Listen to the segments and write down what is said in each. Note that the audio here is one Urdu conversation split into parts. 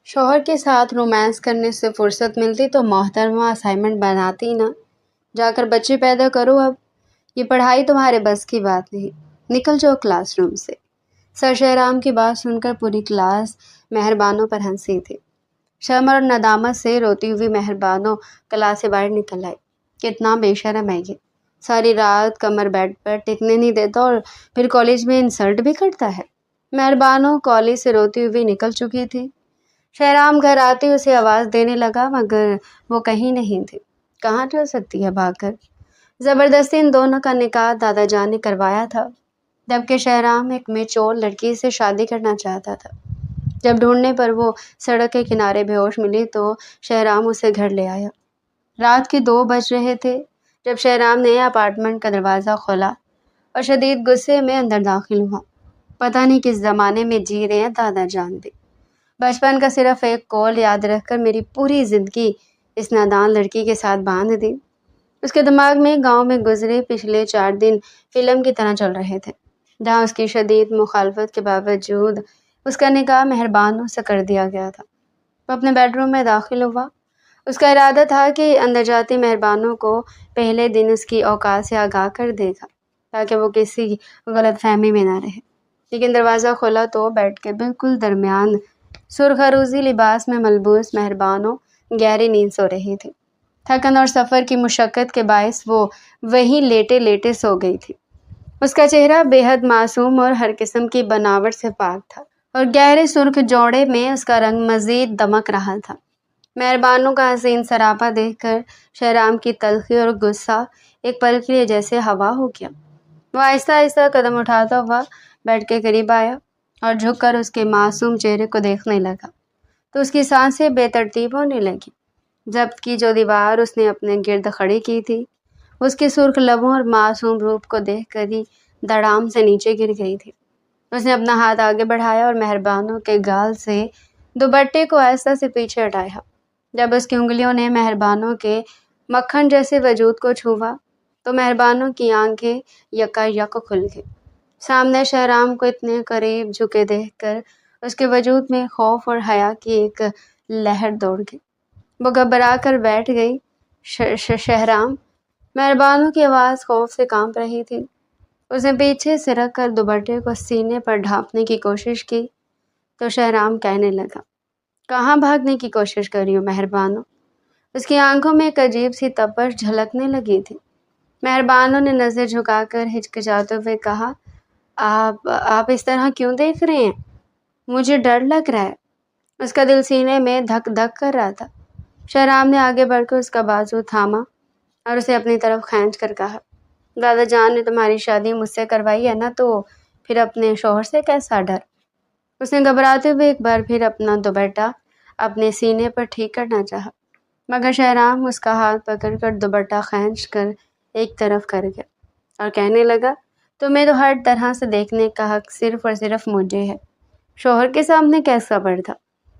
شوہر کے ساتھ رومانس کرنے سے فرصت ملتی تو محترمہ اسائنمنٹ بناتی نا، جا کر بچے پیدا کرو اب، یہ پڑھائی تمہارے بس کی بات نہیں، نکل جاؤ کلاس روم سے۔ سر شہرام کی بات سن کر پوری کلاس مہربانوں پر ہنسی تھی۔ شرم اور ندامت سے روتی ہوئی مہربانوں کلاس سے باہر نکل آئی۔ کتنا بے شرم ہے یہ، ساری رات کمر بیڈ پر ٹکنے نہیں دیتا اور پھر کالج میں انسلٹ بھی کرتا ہے۔ مہربانوں کالج سے روتی ہوئی نکل چکی تھی۔ شہرام گھر آتے اسے آواز دینے لگا مگر وہ کہیں نہیں تھی۔ کہاں چل سکتی ہے بھاگ کر؟ زبردستی ان دونوں کا نکاح دادا جان نے کروایا تھا، جبکہ شہرام ایک میچور لڑکی سے شادی کرنا چاہتا تھا۔ جب ڈھونڈنے پر وہ سڑک کے کنارے بے ہوش ملی تو شہرام اسے گھر لے آیا۔ رات کے 2 بج رہے تھے جب شہرام نے اپارٹمنٹ کا دروازہ کھولا اور شدید غصے میں اندر داخل ہوا۔ پتہ نہیں کس زمانے میں جی رہے ہیں دادا جان بھی۔ بچپن کا صرف ایک قول یاد رکھ کر میری پوری زندگی اس نادان لڑکی کے ساتھ باندھ دی۔ اس کے دماغ میں گاؤں میں گزرے پچھلے 4 دن فلم کی طرح چل رہے تھے، جہاں اس کی شدید مخالفت کے باوجود اس کا نکاح مہربانوں سے کر دیا گیا تھا۔ وہ اپنے بیڈ روم میں داخل ہوا۔ اس کا ارادہ تھا کہ اندر جاتی مہربانوں کو پہلے دن اس کی اوقات سے آگاہ کر دے گا تاکہ وہ کسی غلط فہمی میں نہ رہے، لیکن دروازہ کھولا تو بیڈ کے بالکل درمیان سرخ عروضی لباس میں ملبوس مہربانوں گہری نیند سو رہی تھی۔ تھکن اور سفر کی مشقت کے باعث وہ وہیں لیٹے لیٹے سو گئی تھی۔ اس کا چہرہ بے حد معصوم اور ہر قسم کی بناوٹ سے پاک تھا، اور گہرے سرخ جوڑے میں اس کا رنگ مزید دمک رہا تھا۔ مہربانوں کا حسین سراپا دیکھ کر شہرام کی تلخی اور غصہ ایک پل کے لیے جیسے ہوا ہو گیا۔ وہ آہستہ آہستہ قدم اٹھاتا ہوا بیڈ کے قریب آیا اور جھک کر اس کے معصوم چہرے کو دیکھنے لگا تو اس کی سانسیں بے ترتیب ہونے لگیں۔ ضبط کی جو دیوار اس نے اپنے گرد کھڑی کی تھی، اس کے سرخ لبوں اور معصوم روپ کو دیکھ کر ہی دڑام سے نیچے گر گئی تھی۔ اس نے اپنا ہاتھ آگے بڑھایا اور مہربانوں کے گال سے دوپٹے کو آہستہ سے پیچھے ہٹایا۔ جب اس کی انگلیوں نے مہربانوں کے مکھن جیسے وجود کو چھوا تو مہربانوں کی آنکھیں یکا یک کھل گئی۔ سامنے شہرام کو اتنے قریب جھکے دیکھ کر اس کے وجود میں خوف اور حیا کی ایک لہر دوڑ گئی۔ وہ گھبرا کر بیٹھ گئی۔ شہرام! مہربانوں کی آواز خوف سے کانپ رہی تھی۔ اس نے پیچھے سے رکھ کر دوپٹے کو سینے پر ڈھانپنے کی کوشش کی تو شہرام کہنے لگا، کہاں بھاگنے کی کوشش کر رہی ہو مہربانوں؟ اس کی آنکھوں میں ایک عجیب سی تپش جھلکنے لگی تھی۔ مہربانوں نے نظر جھکا کر ہچکچاتے ہوئے کہا، آپ اس طرح کیوں دیکھ رہے ہیں؟ مجھے ڈر لگ رہا ہے۔ اس کا دل سینے میں دھک دھک کر رہا تھا۔ شہرام نے آگے بڑھ کر اس کا بازو تھاما اور اسے اپنی طرف کھینچ کر کہا، دادا جان نے تمہاری شادی مجھ سے کروائی ہے نا، تو پھر اپنے شوہر سے کیسا ڈر؟ اس نے گھبراتے ہوئے ایک بار پھر اپنا دوپٹہ اپنے سینے پر ٹھیک کرنا چاہا، مگر شہرام اس کا ہاتھ پکڑ کر دوپٹہ کھینچ کر ایک طرف کر گیا اور کہنے لگا، تمہیں تو ہر طرح سے دیکھنے کا حق صرف اور صرف مجھے ہے، شوہر کے سامنے کیسا پردہ؟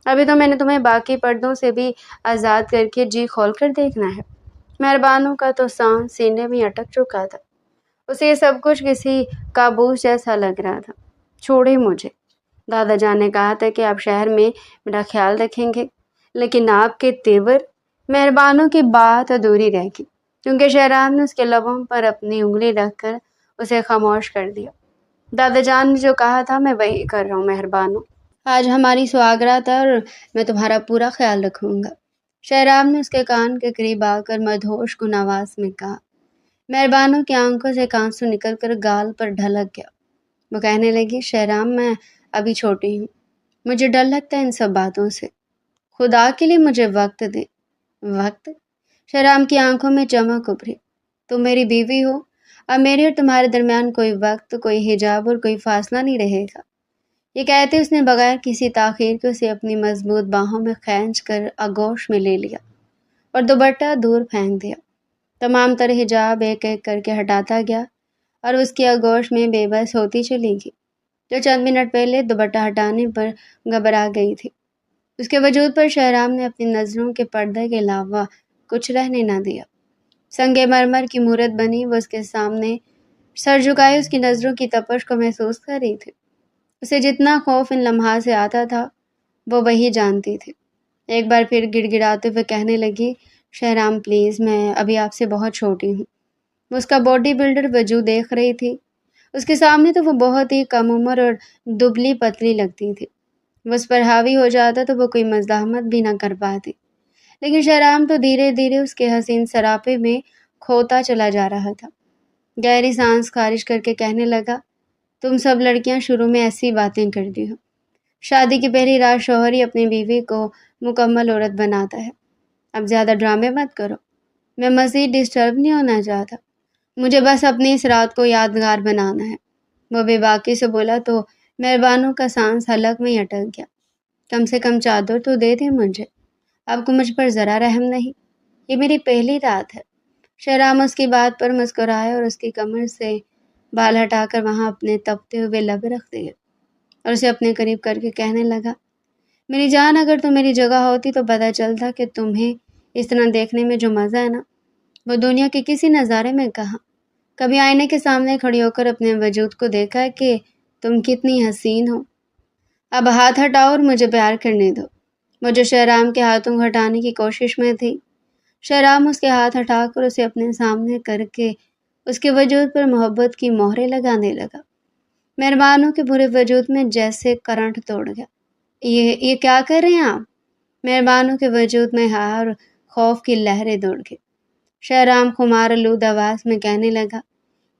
ابھی تو میں نے تمہیں باقی پردوں سے بھی آزاد کر کے جی کھول کر دیکھنا ہے۔ مہربانوں کا تو سانس سینے میں اٹک چکا تھا۔ اسے یہ سب کچھ کسی کابوس جیسا لگ رہا تھا۔ چھوڑے مجھے، دادا جان نے کہا تھا کہ آپ شہر میں میرا خیال رکھیں گے، لیکن آپ کے تیور؟ مہربانوں کی بات ادھوری رہ گئی کیونکہ شہرام نے اس کے لبوں پر اپنی انگلی رکھ کر اسے خاموش کر دیا۔ دادا جان نے جو کہا تھا میں وہی کر رہا ہوں مہربانوں۔ آج ہماری سہاگرات ہے اور میں تمہارا پورا خیال رکھوں گا، شہرام نے اس کے کان کے قریب آ کر مدہوش کن آواز میں کہا۔ مہربانوں کی آنکھوں سے ایک آنسو نکل کر گال پر ڈھلک گیا۔ وہ کہنے لگی، شہرام میں ابھی چھوٹی ہوں، مجھے ڈر لگتا ہے ان سب باتوں سے، خدا کے لیے مجھے وقت دے۔ وقت؟ شہرام کی آنکھوں میں چمک ابھری، تم میری بیوی ہو، اب میرے اور تمہارے درمیان کوئی وقت، کوئی حجاب اور کوئی فاصلہ نہیں رہے گا۔ یہ کہتے اس نے بغیر کسی تاخیر کے اسے اپنی مضبوط باہوں میں کھینچ کر آغوش میں لے لیا اور دوپٹہ دور پھینک دیا۔ تمام تر حجاب ایک ایک کر کے ہٹاتا گیا اور اس کی آغوش میں بے بس ہوتی چلی گئی، جو چند منٹ پہلے دوپٹہ ہٹانے پر گھبرا گئی تھی۔ اس کے وجود پر شہرام نے اپنی نظروں کے پردے کے علاوہ کچھ رہنے نہ دیا۔ سنگ مرمر کی مورت بنی وہ اس کے سامنے سر جھکائے اس کی نظروں کی تپش کو محسوس کر رہی تھی۔ اسے جتنا خوف ان لمحات سے آتا تھا وہ وہی جانتی تھی۔ ایک بار پھر گڑ گڑاتے ہوئے کہنے لگی، شہرام پلیز، میں ابھی آپ سے بہت چھوٹی ہوں۔ وہ اس کا باڈی بلڈر وجود دیکھ رہی تھی۔ اس کے سامنے تو وہ بہت ہی کم عمر اور دبلی پتلی لگتی تھی۔ وہ اس پر حاوی ہو جاتا تو وہ کوئی مزاحمت بھی نہ کر پاتی، لیکن شہرام تو دھیرے دھیرے اس کے حسین سراپے میں کھوتا چلا جا رہا تھا۔ گہری سانس خارج کر کے کہنے لگا، تم سب لڑکیاں شروع میں ایسی باتیں کرتی ہو۔ شادی کی پہلی رات شوہر ہی اپنی بیوی کو مکمل عورت بناتا ہے۔ اب زیادہ ڈرامے مت کرو، میں مزید ڈسٹرب نہیں ہونا چاہتا، مجھے بس اپنی اس رات کو یادگار بنانا ہے۔ وہ بے باکی سے بولا تو مہربانوں کا سانس حلق میں ہی اٹک گیا۔ کم سے کم چادر تو دے دیں مجھے، آپ کو مجھ پر ذرا رحم نہیں، یہ میری پہلی رات ہے۔ شہرام اس کی بات پر مسکرایا اور اس کی کمر سے بال ہٹا کر وہاں اپنے تپتے ہوئے لب رکھ دیے اور اسے اپنے قریب کر کے کہنے لگا، میری جان، اگر تم میری جگہ ہوتی تو پتہ چلتا کہ تمہیں اس طرح دیکھنے میں جو مزہ ہے نا، وہ دنیا کے کسی نظارے میں کہاں۔ کبھی آئینے کے سامنے کھڑی ہو کر اپنے وجود کو دیکھا ہے کہ تم کتنی حسین ہو؟ اب ہاتھ ہٹاؤ اور مجھے پیار کرنے دو۔ وہ جو شہرام کے ہاتھوں کو ہٹانے کی کوشش میں تھی، شہرام اس کے ہاتھ ہٹا کر اسے اپنے سامنے کر کے اس کے وجود پر محبت کی مہریں لگانے لگا۔ مہربانوں کے برے وجود میں جیسے کرنٹ توڑ گیا۔ یہ کیا کر رہے ہیں آپ؟ مہربانوں کے وجود میں ہار اور خوف کی لہریں دوڑ گئی۔ شہرام خمار آلود آواز میں کہنے لگا،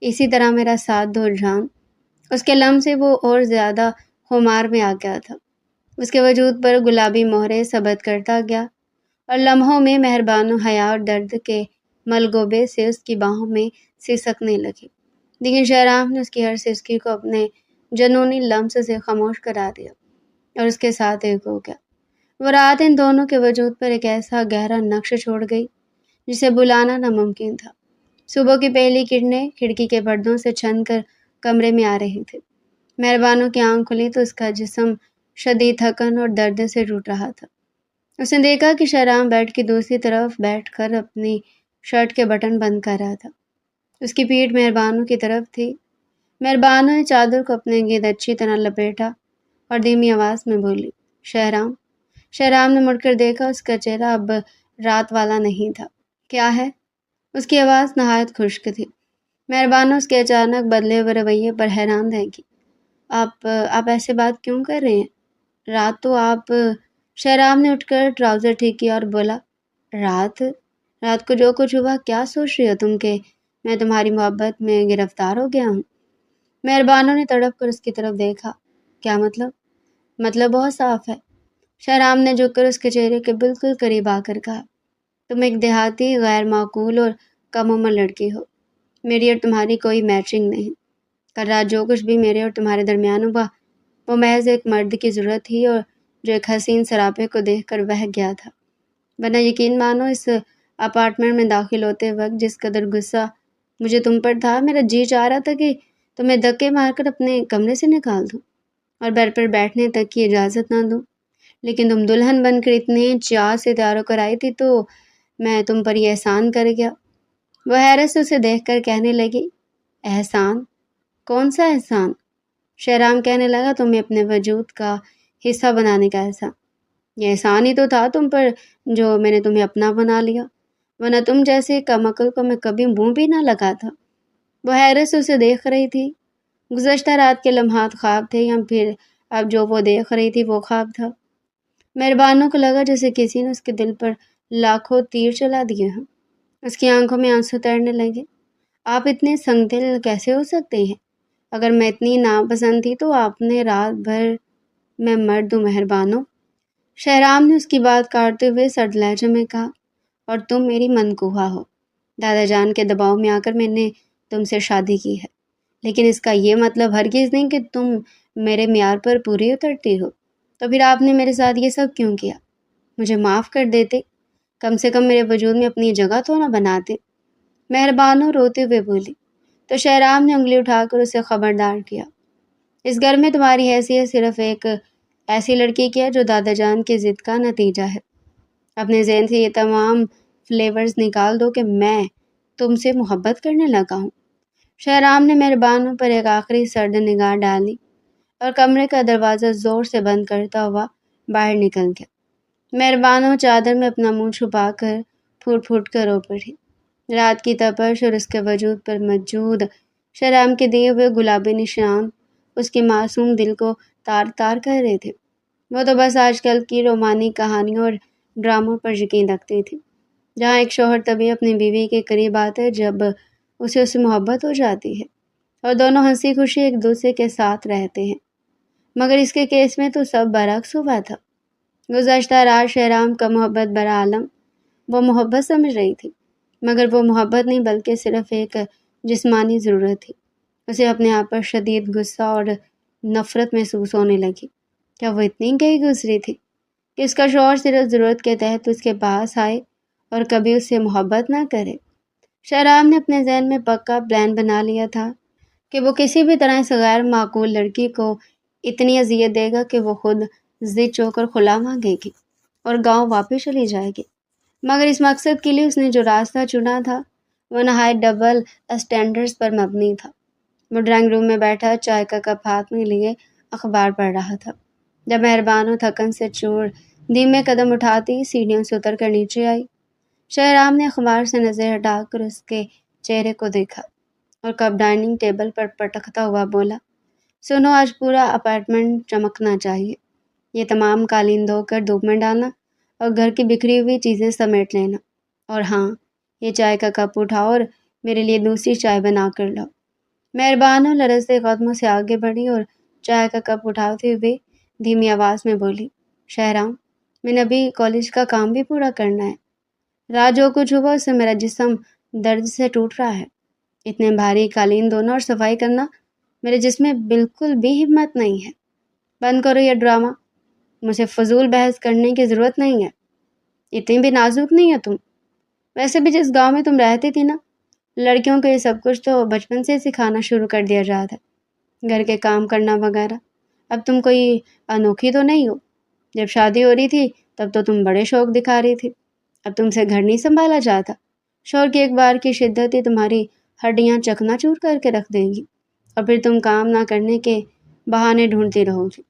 اسی طرح میرا ساتھ دو جان۔ اس کے لمح سے وہ اور زیادہ خمار میں آ گیا تھا۔ اس کے وجود پر گلابی مہریں ثبت کرتا گیا اور لمحوں میں مہربانوں حیا اور درد کے ملغوبے سے اس کی باہوں میں سسکنے لگی، لیکن شہرام نے اس کی ہر سسکی کو اپنے جنونی لمس سے خاموش کرا دیا اور اس کے ساتھ ایک ہو گیا۔ وہ رات ان دونوں کے وجود پر ایک ایسا گہرا نقش چھوڑ گئی جسے بلانا ناممکن تھا۔ صبح کی پہلی کرنیں کھڑکی کے پردوں سے چھن کر کمرے میں آ رہی تھی۔ مہربانوں کی آنکھ کھلی تو اس کا جسم شدید تھکن اور درد سے ٹوٹ رہا تھا۔ اس نے دیکھا کہ شہرام بیڈ کی دوسری طرف بیٹھ کر اپنی شرٹ کے بٹن بند کر رہا تھا۔ اس کی پیٹھ مہربانوں کی طرف تھی۔ مہربانوں نے چادر کو اپنے گرد اچھی طرح لپیٹا اور دھیمی آواز میں بولی، شہرام۔ شہرام نے مڑ کر دیکھا، اس کا چہرہ اب رات والا نہیں تھا۔ کیا ہے؟ اس کی آواز نہایت خشک تھی۔ مہربانوں اس کے اچانک بدلے ہوئے رویے پر حیران رہ گئی۔ آپ ایسے بات کیوں کر رہے ہیں؟ رات تو آپ… شہرام نے اٹھ کر ٹراؤزر ٹھیک کیا اور بولا، رات کو جو کچھ ہوا، کیا سوچ رہی ہو تم کہ میں تمہاری محبت میں گرفتار ہو گیا ہوں؟ مہربانوں نے تڑپ کر اس کی طرف دیکھا۔ کیا مطلب؟ مطلب بہت صاف ہے۔ شہرام نے جھک کر اس کے چہرے کے بالکل قریب آ کر کہا، تم ایک دیہاتی، غیر معقول اور کم عمر لڑکی ہو۔ میری اور تمہاری کوئی میچنگ نہیں۔ کل رات جو کچھ بھی میرے اور تمہارے درمیان ہوا، وہ محض ایک مرد کی ضرورت تھی اور جو ایک حسین سراپے کو دیکھ کر بہہ گیا تھا۔ ورنہ یقین مانو، اس اپارٹمنٹ میں داخل ہوتے وقت جس قدر غصہ مجھے تم پر تھا، میرا جی چاہ رہا تھا کہ تمہیں دھکے مار کر اپنے کمرے سے نکال دوں اور بیڈ پر بیٹھنے تک کی اجازت نہ دوں، لیکن تم دلہن بن کر اتنے چاء سے تیار ہو کر آئی تھی تو میں تم پر یہ احسان کر گیا۔ وہ حیرت سے اسے دیکھ کر کہنے لگی، احسان؟ کون سا احسان؟ شہرام کہنے لگا، تمہیں اپنے وجود کا حصہ بنانے کا احسان۔ یہ احسان ہی تو تھا تم پر جو میں نے تمہیں اپنا بنا لیا، ورنہ تم جیسے کم عقل کو میں کبھی منہ بھی نہ لگاتا۔ وہ حیرت سے اسے دیکھ رہی تھی۔ گزشتہ رات کے لمحات خواب تھے یا پھر اب جو وہ دیکھ رہی تھی وہ خواب تھا؟ مہربانوں کو لگا جیسے کسی نے اس کے دل پر لاکھوں تیر چلا دیے ہیں۔ اس کی آنکھوں میں آنسو تیرنے لگے۔ آپ اتنے سنگ دل کیسے ہو سکتے ہیں؟ اگر میں اتنی ناپسند تھی تو آپ نے رات بھر… میں مرد ہوں مہربانوں۔ شہرام نے اس کی بات کاٹتے ہوئے سرد لہجے میں کہا، اور تم میری منقوہ ہو۔ دادا جان کے دباؤ میں آ کر میں نے تم سے شادی کی ہے، لیکن اس کا یہ مطلب ہرگز نہیں کہ تم میرے معیار پر پوری اترتی ہو۔ تو پھر آپ نے میرے ساتھ یہ سب کیوں کیا؟ مجھے معاف کر دیتے، کم سے کم میرے وجود میں اپنی جگہ تو نہ بناتے۔ مہربانوں روتے ہوئے بولی۔ تو شہرام نے انگلی اٹھا کر اسے خبردار کیا، اس گھر میں تمہاری حیثیت صرف ایک ایسی لڑکی کی ہے جو دادا جان کی ضد کا نتیجہ ہے۔ اپنے ذہن سے یہ تمام فلیورز نکال دو کہ میں تم سے محبت کرنے لگا ہوں۔ شہرام نے مہربانوں پر ایک آخری سرد نگاہ ڈالی اور کمرے کا دروازہ زور سے بند کرتا ہوا باہر نکل گیا۔ مہربانوں چادر میں اپنا منہ چھپا کر پھوٹ پھوٹ کر رو پڑی۔ رات کی تپش اور اس کے وجود پر موجود شہرام کے دیے ہوئے گلابی نشان اس کے معصوم دل کو تار تار کر رہے تھے۔ وہ تو بس آج کل کی رومانی کہانیوں اور ڈراموں پر یقین رکھتی تھی، جہاں ایک شوہر تبھی اپنی بیوی کے قریب آتا ہے جب اسے اس سے محبت ہو جاتی ہے اور دونوں ہنسی خوشی ایک دوسرے کے ساتھ رہتے ہیں۔ مگر اس کے کیس میں تو سب برعکس ہوا تھا۔ گزشتہ رات شہرام کا محبت برا عالم وہ محبت سمجھ رہی تھی، مگر وہ محبت نہیں بلکہ صرف ایک جسمانی ضرورت تھی۔ اسے اپنے آپ پر شدید غصہ اور نفرت محسوس ہونے لگی۔ کیا وہ اتنی گئی گزری تھی کہ اس کا شوہر صرف ضرورت کے تحت اس کے پاس آئے اور کبھی اس سے محبت نہ کرے؟ شہرام نے اپنے ذہن میں پکا پلان بنا لیا تھا کہ وہ کسی بھی طرح اس غیر معقول لڑکی کو اتنی اذیت دے گا کہ وہ خود ضد چو کر خلا مانگے گی اور گاؤں واپس چلی جائے گی۔ مگر اس مقصد کے لیے اس نے جو راستہ چنا تھا وہ نہایت ڈبل اسٹینڈرڈز پر مبنی تھا۔ وہ ڈرائنگ روم میں بیٹھا چائے کا کپ ہاتھ میں لیے اخبار پڑھ رہا تھا جب مہربانوں تھکن سے چور دھیمے قدم اٹھاتی سیڑھیوں سے اتر کر نیچے آئی۔ شہرام نے اخبار سے نظر ہٹا کر اس کے چہرے کو دیکھا اور کپ ڈائننگ ٹیبل پر پٹکتا ہوا بولا، سنو، آج پورا اپارٹمنٹ چمکنا چاہیے۔ یہ تمام قالین دھو کر دھوپ میں ڈالنا اور گھر کی بکھری ہوئی چیزیں سمیٹ لینا، اور ہاں، یہ چائے کا کپ اٹھاؤ اور میرے لیے دوسری چائے بنا کر لاؤ۔ مہربانوں لرزتے قدموں سے آگے بڑھی اور چائے کا کپ اٹھاتے ہوئے دھیمی آواز میں بولی، شہرام، میں نے ابھی کالج کا کام بھی پورا کرنا ہے۔ رات جو کچھ ہوا اس سے میرا جسم درد سے ٹوٹ رہا ہے۔ اتنے بھاری قالین دھونا اور صفائی کرنا میرے جسم میں بالکل بھی ہمت نہیں ہے۔ بند کرو یہ ڈرامہ، مجھے فضول بحث کرنے کی ضرورت نہیں ہے۔ اتنی بھی نازک نہیں ہے تم۔ ویسے بھی جس گاؤں میں تم رہتی تھی نا، لڑکیوں کو یہ سب کچھ تو بچپن سے سکھانا شروع کر دیا جاتا ہے، گھر کے کام کرنا وغیرہ۔ اب تم کوئی انوکھی تو نہیں ہو۔ جب شادی ہو رہی تھی تب تو تم بڑے شوق دکھا رہی تھی، اب تم سے گھر نہیں سنبھالا جاتا۔ شوہر کی ایک بار کی شدت ہی تمہاری ہڈیاں چکنا چور کر کے رکھ دے گی اور پھر تم کام نہ کرنے کے بہانے ڈھونڈتی رہو گی۔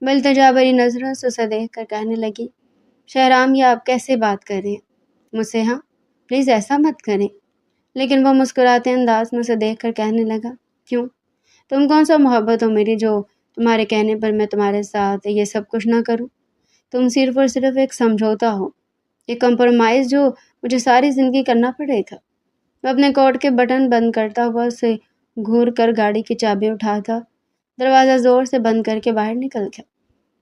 وہ التجا بھری نظروں سے اسے دیکھ کر کہنے لگی، شہرام، یہ آپ کیسے بات کر رہے ہیں مجھ سے؟ ہاں، پلیز ایسا مت کریں۔ لیکن وہ مسکراتے انداز میں اسے دیکھ کر کہنے لگا، کیوں؟ تم کون سا محبت ہو میری جو تمہارے کہنے پر میں تمہارے ساتھ یہ سب کچھ نہ کروں؟ تم صرف اور صرف ایک سمجھوتا ہو، ایک کمپرومائز جو مجھے ساری زندگی کرنا پڑے گا۔ وہ اپنے کوٹ کے بٹن بند کرتا ہوا اسے گھور کر گاڑی کی چابی اٹھاتا دروازہ زور سے بند کر کے باہر نکل گیا۔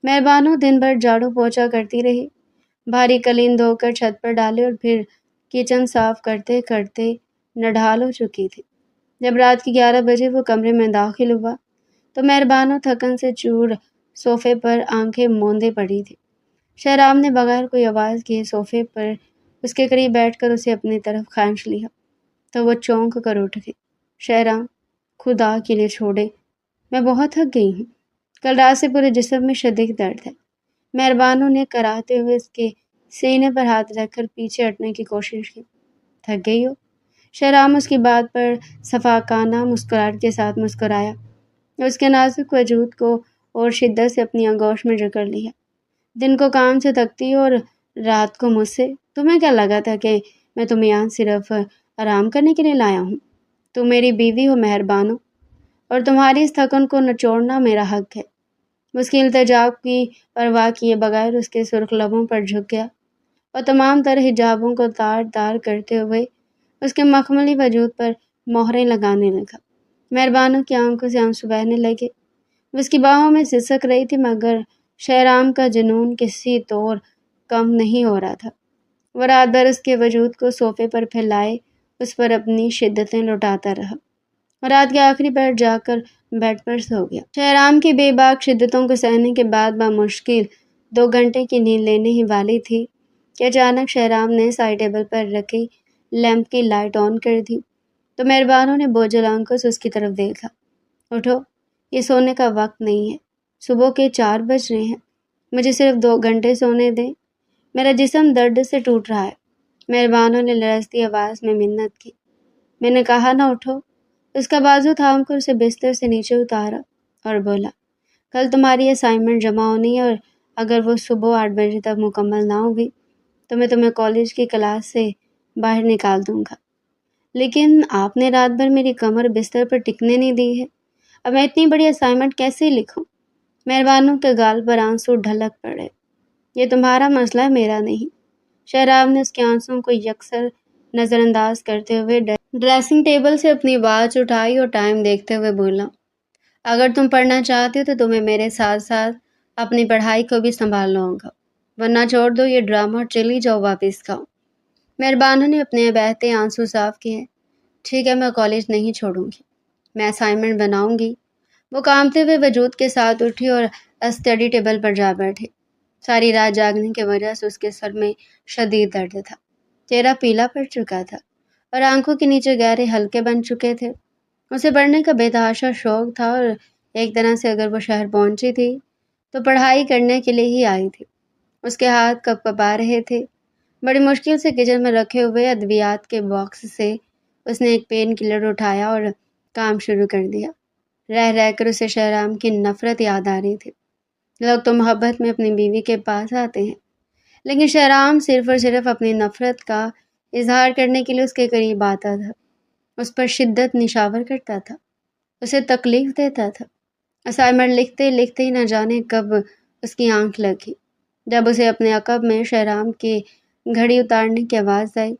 مہربانوں دن بھر جھاڑو پوچھا کرتی رہی، بھاری قالین دھو کر چھت پر ڈالے اور پھر کچن صاف کرتے کرتے نڈھال ہو چکی تھی۔ جب رات کے 11 بجے وہ کمرے میں داخل ہوا تو مہربانوں تھکن سے چور صوفے پر آنکھیں موندے پڑی تھی۔ شہرام نے بغیر کوئی آواز کیے صوفے پر اس کے قریب بیٹھ کر اسے اپنی طرف کھینچ لیا تو وہ چونک کر اٹھ گئی۔ شہرام، خدا کے لیے چھوڑے، میں بہت تھک گئی ہوں۔ کل رات سے پورے جسم میں شدید درد ہے۔ مہربانوں نے کراہتے ہوئے اس کے سینے پر ہاتھ رکھ کر پیچھے ہٹنے کی کوشش کی۔ تھک گئی ہو؟ شہرام اس کی بات پر صفاقانہ مسکراہٹ کے ساتھ مسکرایا اور اس کے نازک وجود کو اور شدت سے اپنی آغوش میں جکڑ لیا۔ دن کو کام سے تھکتی ہو اور رات کو مجھ سے؟ تمہیں کیا لگا تھا کہ میں تمہیں یہاں صرف آرام کرنے کے لیے لایا ہوں؟ تم میری بیوی ہو مہربانوں، اور تمہاری اس تھکن کو نچوڑنا میرا حق ہے۔ اس کی التجا کی پرواہ کیے بغیر اس کے سرخ لبوں پر جھک گیا اور تمام تر حجابوں کو تار تار کرتے ہوئے اس کے مخملی وجود پر مہریں لگانے لگا۔ مہربانوں کی آنکھوں سے آنسو بہنے لگے۔ وہ اس کی باہوں میں سسک رہی تھی مگر شہرام کا جنون کسی طور کم نہیں ہو رہا تھا۔ وہ رات بھر اس کے وجود کو صوفے پر پھیلائے اس پر اپنی شدتیں لٹاتا رہا اور رات کے آخری پہر جا کر بیڈ پر سو گیا۔ شہرام کی بے باک شدتوں کو سہنے کے بعد بمشکل 2 گھنٹے کی نیند لینے ہی والی تھی کہ اچانک شہرام نے سائڈ ٹیبل پر رکھی لیمپ کی لائٹ آن کر دی تو مہربانوں نے بوجھل آنکھوں سے اس کی طرف دیکھا۔ اٹھو، یہ سونے کا وقت نہیں ہے، صبح کے 4 بج رہے ہیں، مجھے صرف 2 گھنٹے سونے دیں، میرا جسم درد سے ٹوٹ رہا ہے۔ مہربانوں نے لرزتی آواز میں منت کی۔ میں نے کہا نا اٹھو۔ اس کا بازو تھام کر اسے بستر سے نیچے اتارا اور بولا، کل تمہاری اسائنمنٹ جمع ہونی ہے اور اگر وہ صبح 8 بجے تک مکمل نہ ہوئی تو میں تمہیں کالج کی کلاس سے باہر نکال دوں گا۔ لیکن آپ نے رات بھر میری کمر بستر پر ٹکنے نہیں دی ہے، اب میں اتنی بڑی اسائنمنٹ کیسے لکھوں؟ مہربانوں کے گال پر آنسو ڈھلک پڑے۔ یہ تمہارا مسئلہ ہے، میرا نہیں۔ شہرام نے اس کے آنسوؤں کو یکسر نظر انداز کرتے ہوئے ڈریسنگ ٹیبل سے اپنی واچ اٹھائی اور ٹائم دیکھتے ہوئے بولا، اگر تم پڑھنا چاہتے ہو تو تمہیں میرے ساتھ ساتھ اپنی پڑھائی کو بھی سنبھالنا ہوگا، ورنہ چھوڑ دو یہ ڈرامہ اور چلی جاؤ واپس گاؤں۔ مہربانوں نے اپنے بہتے آنسو صاف کیے۔ ٹھیک ہے، میں کالج نہیں چھوڑوں گی، میں اسائنمنٹ بناؤں گی۔ وہ کانپتے ہوئے وجود کے ساتھ اٹھی اور اسٹڈی ٹیبل پر جا بیٹھی۔ ساری رات جاگنے کی وجہ سے اس کے سر میں شدید درد تھا، چہرہ پیلا پڑ چکا تھا اور آنکھوں کے نیچے گہرے حلقے بن چکے تھے۔ اسے پڑھنے کا بے تحاشا شوق تھا اور ایک طرح سے اگر وہ شہر پہنچی تھی تو پڑھائی کرنے کے لیے ہی آئی تھی۔ اس کے ہاتھ کپ کپا رہے تھے۔ بڑی مشکل سے کچن میں رکھے ہوئے ادویات کے باکس سے اس نے ایک پین کلر اٹھایا اور کام شروع کر دیا۔ رہ رہ کر اسے شہرام کی نفرت یاد آ رہی تھی۔ لوگ تو محبت میں اپنی بیوی کے پاس آتے ہیں، لیکن شہرام صرف اور صرف اپنی نفرت کا اظہار کرنے کے لیے اس کے قریب آتا تھا، اس پر شدت نشاور کرتا تھا، اسے تکلیف دیتا تھا۔ اسائنمنٹ لکھتے لکھتے ہی نہ جانے کب اس کی آنکھ لگی۔ جب اسے اپنے عقب میں شہرام کی گھڑی اتارنے کی آواز آئی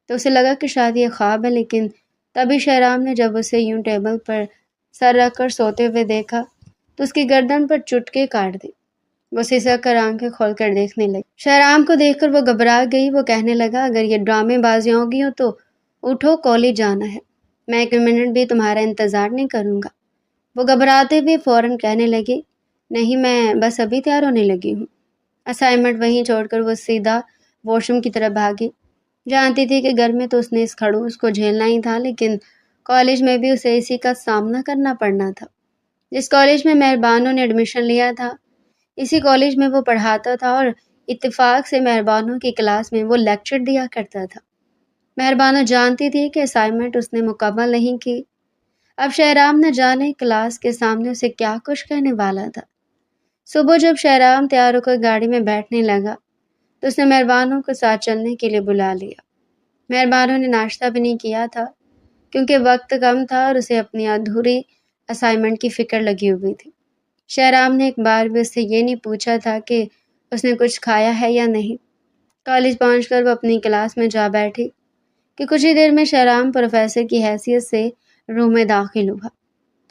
تو اسے لگا کہ شاید یہ خواب ہے، لیکن تبھی شہرام نے جب اسے یوں ٹیبل پر سر رکھ کر سوتے ہوئے دیکھا تو اس کی گردن پر چٹکے کاٹ دی۔ وہ سسک کر آنکھیں کھول کر دیکھنے لگی۔ شہرام کو دیکھ کر وہ گھبرا گئی۔ وہ کہنے لگا، اگر یہ ڈرامے بازیاں ہوگی ہوں تو اٹھو، کالج جانا ہے، میں 1 منٹ بھی تمہارا انتظار نہیں کروں گا۔ وہ گھبراتے ہوئے فوراً کہنے لگی، نہیں، میں بس ابھی تیار ہونے لگی ہوں۔ اسائنمنٹ وہیں چھوڑ کر وہ سیدھا واش روم کی طرف بھاگی۔ جانتی تھی کہ گھر میں تو اس نے اس کھڑوس کو جھیلنا ہی تھا، لیکن کالج میں بھی اسے اسی کا سامنا کرنا پڑنا تھا۔ جس کالج میں مہربانوں نے ایڈمیشن لیا تھا، اسی کالج میں وہ پڑھاتا تھا اور اتفاق سے مہربانوں کی کلاس میں وہ لیکچر دیا کرتا تھا۔ مہربانوں جانتی تھی کہ اسائنمنٹ اس نے مکمل نہیں کی۔ اب شہرام نہ جانے کلاس کے سامنے اسے کیا کچھ کہنے والا تھا۔ صبح جب شہرام تیار ہو کر گاڑی میں بیٹھنے لگا تو اس نے مہربانوں کو ساتھ چلنے کے لیے بلا لیا۔ مہربانوں نے ناشتہ بھی نہیں کیا تھا کیونکہ وقت کم تھا اور اسے اپنی ادھوری اسائنمنٹ کی فکر لگی ہوئی تھی۔ شہرام نے ایک بار بھی اس سے یہ نہیں پوچھا تھا کہ اس نے کچھ کھایا ہے یا نہیں۔ کالج پہنچ کر وہ اپنی کلاس میں جا بیٹھی کہ کچھ ہی دیر میں شہرام پروفیسر کی حیثیت سے روم میں داخل ہوا۔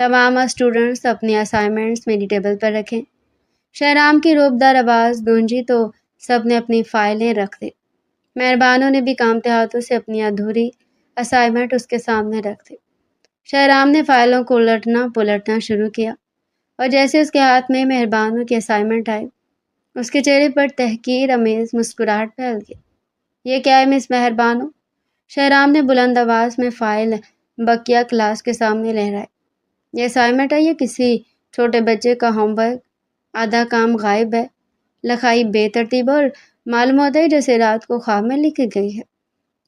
تمام اسٹوڈنٹس اپنی اسائنمنٹس میری ٹیبل پر رکھیں۔ شہرام کی روبدار آواز گونجی تو سب نے اپنی فائلیں رکھ دی۔ مہربانوں نے بھی کانپتے ہاتھوں سے اپنی ادھوری اسائنمنٹ اس کے سامنے رکھ دی۔ شہرام نے فائلوں کو الٹنا پلٹنا شروع کیا اور جیسے اس کے ہاتھ میں مہربانوں کی اسائنمنٹ آئی، اس کے چہرے پر تحقیر آمیز مسکراہٹ پھیل گئی۔ یہ کیا ہے مس مہربانوں؟ شہرام نے بلند آواز میں فائل بقیہ کلاس کے سامنے لہرائی۔ یہ اسائنمنٹ ہے یا کسی چھوٹے بچے کا ہوم ورک؟ آدھا کام غائب ہے، لکھائی بے ترتیب اور معلوم ہوتا ہے جیسے رات کو خواب میں لکھی گئی ہے۔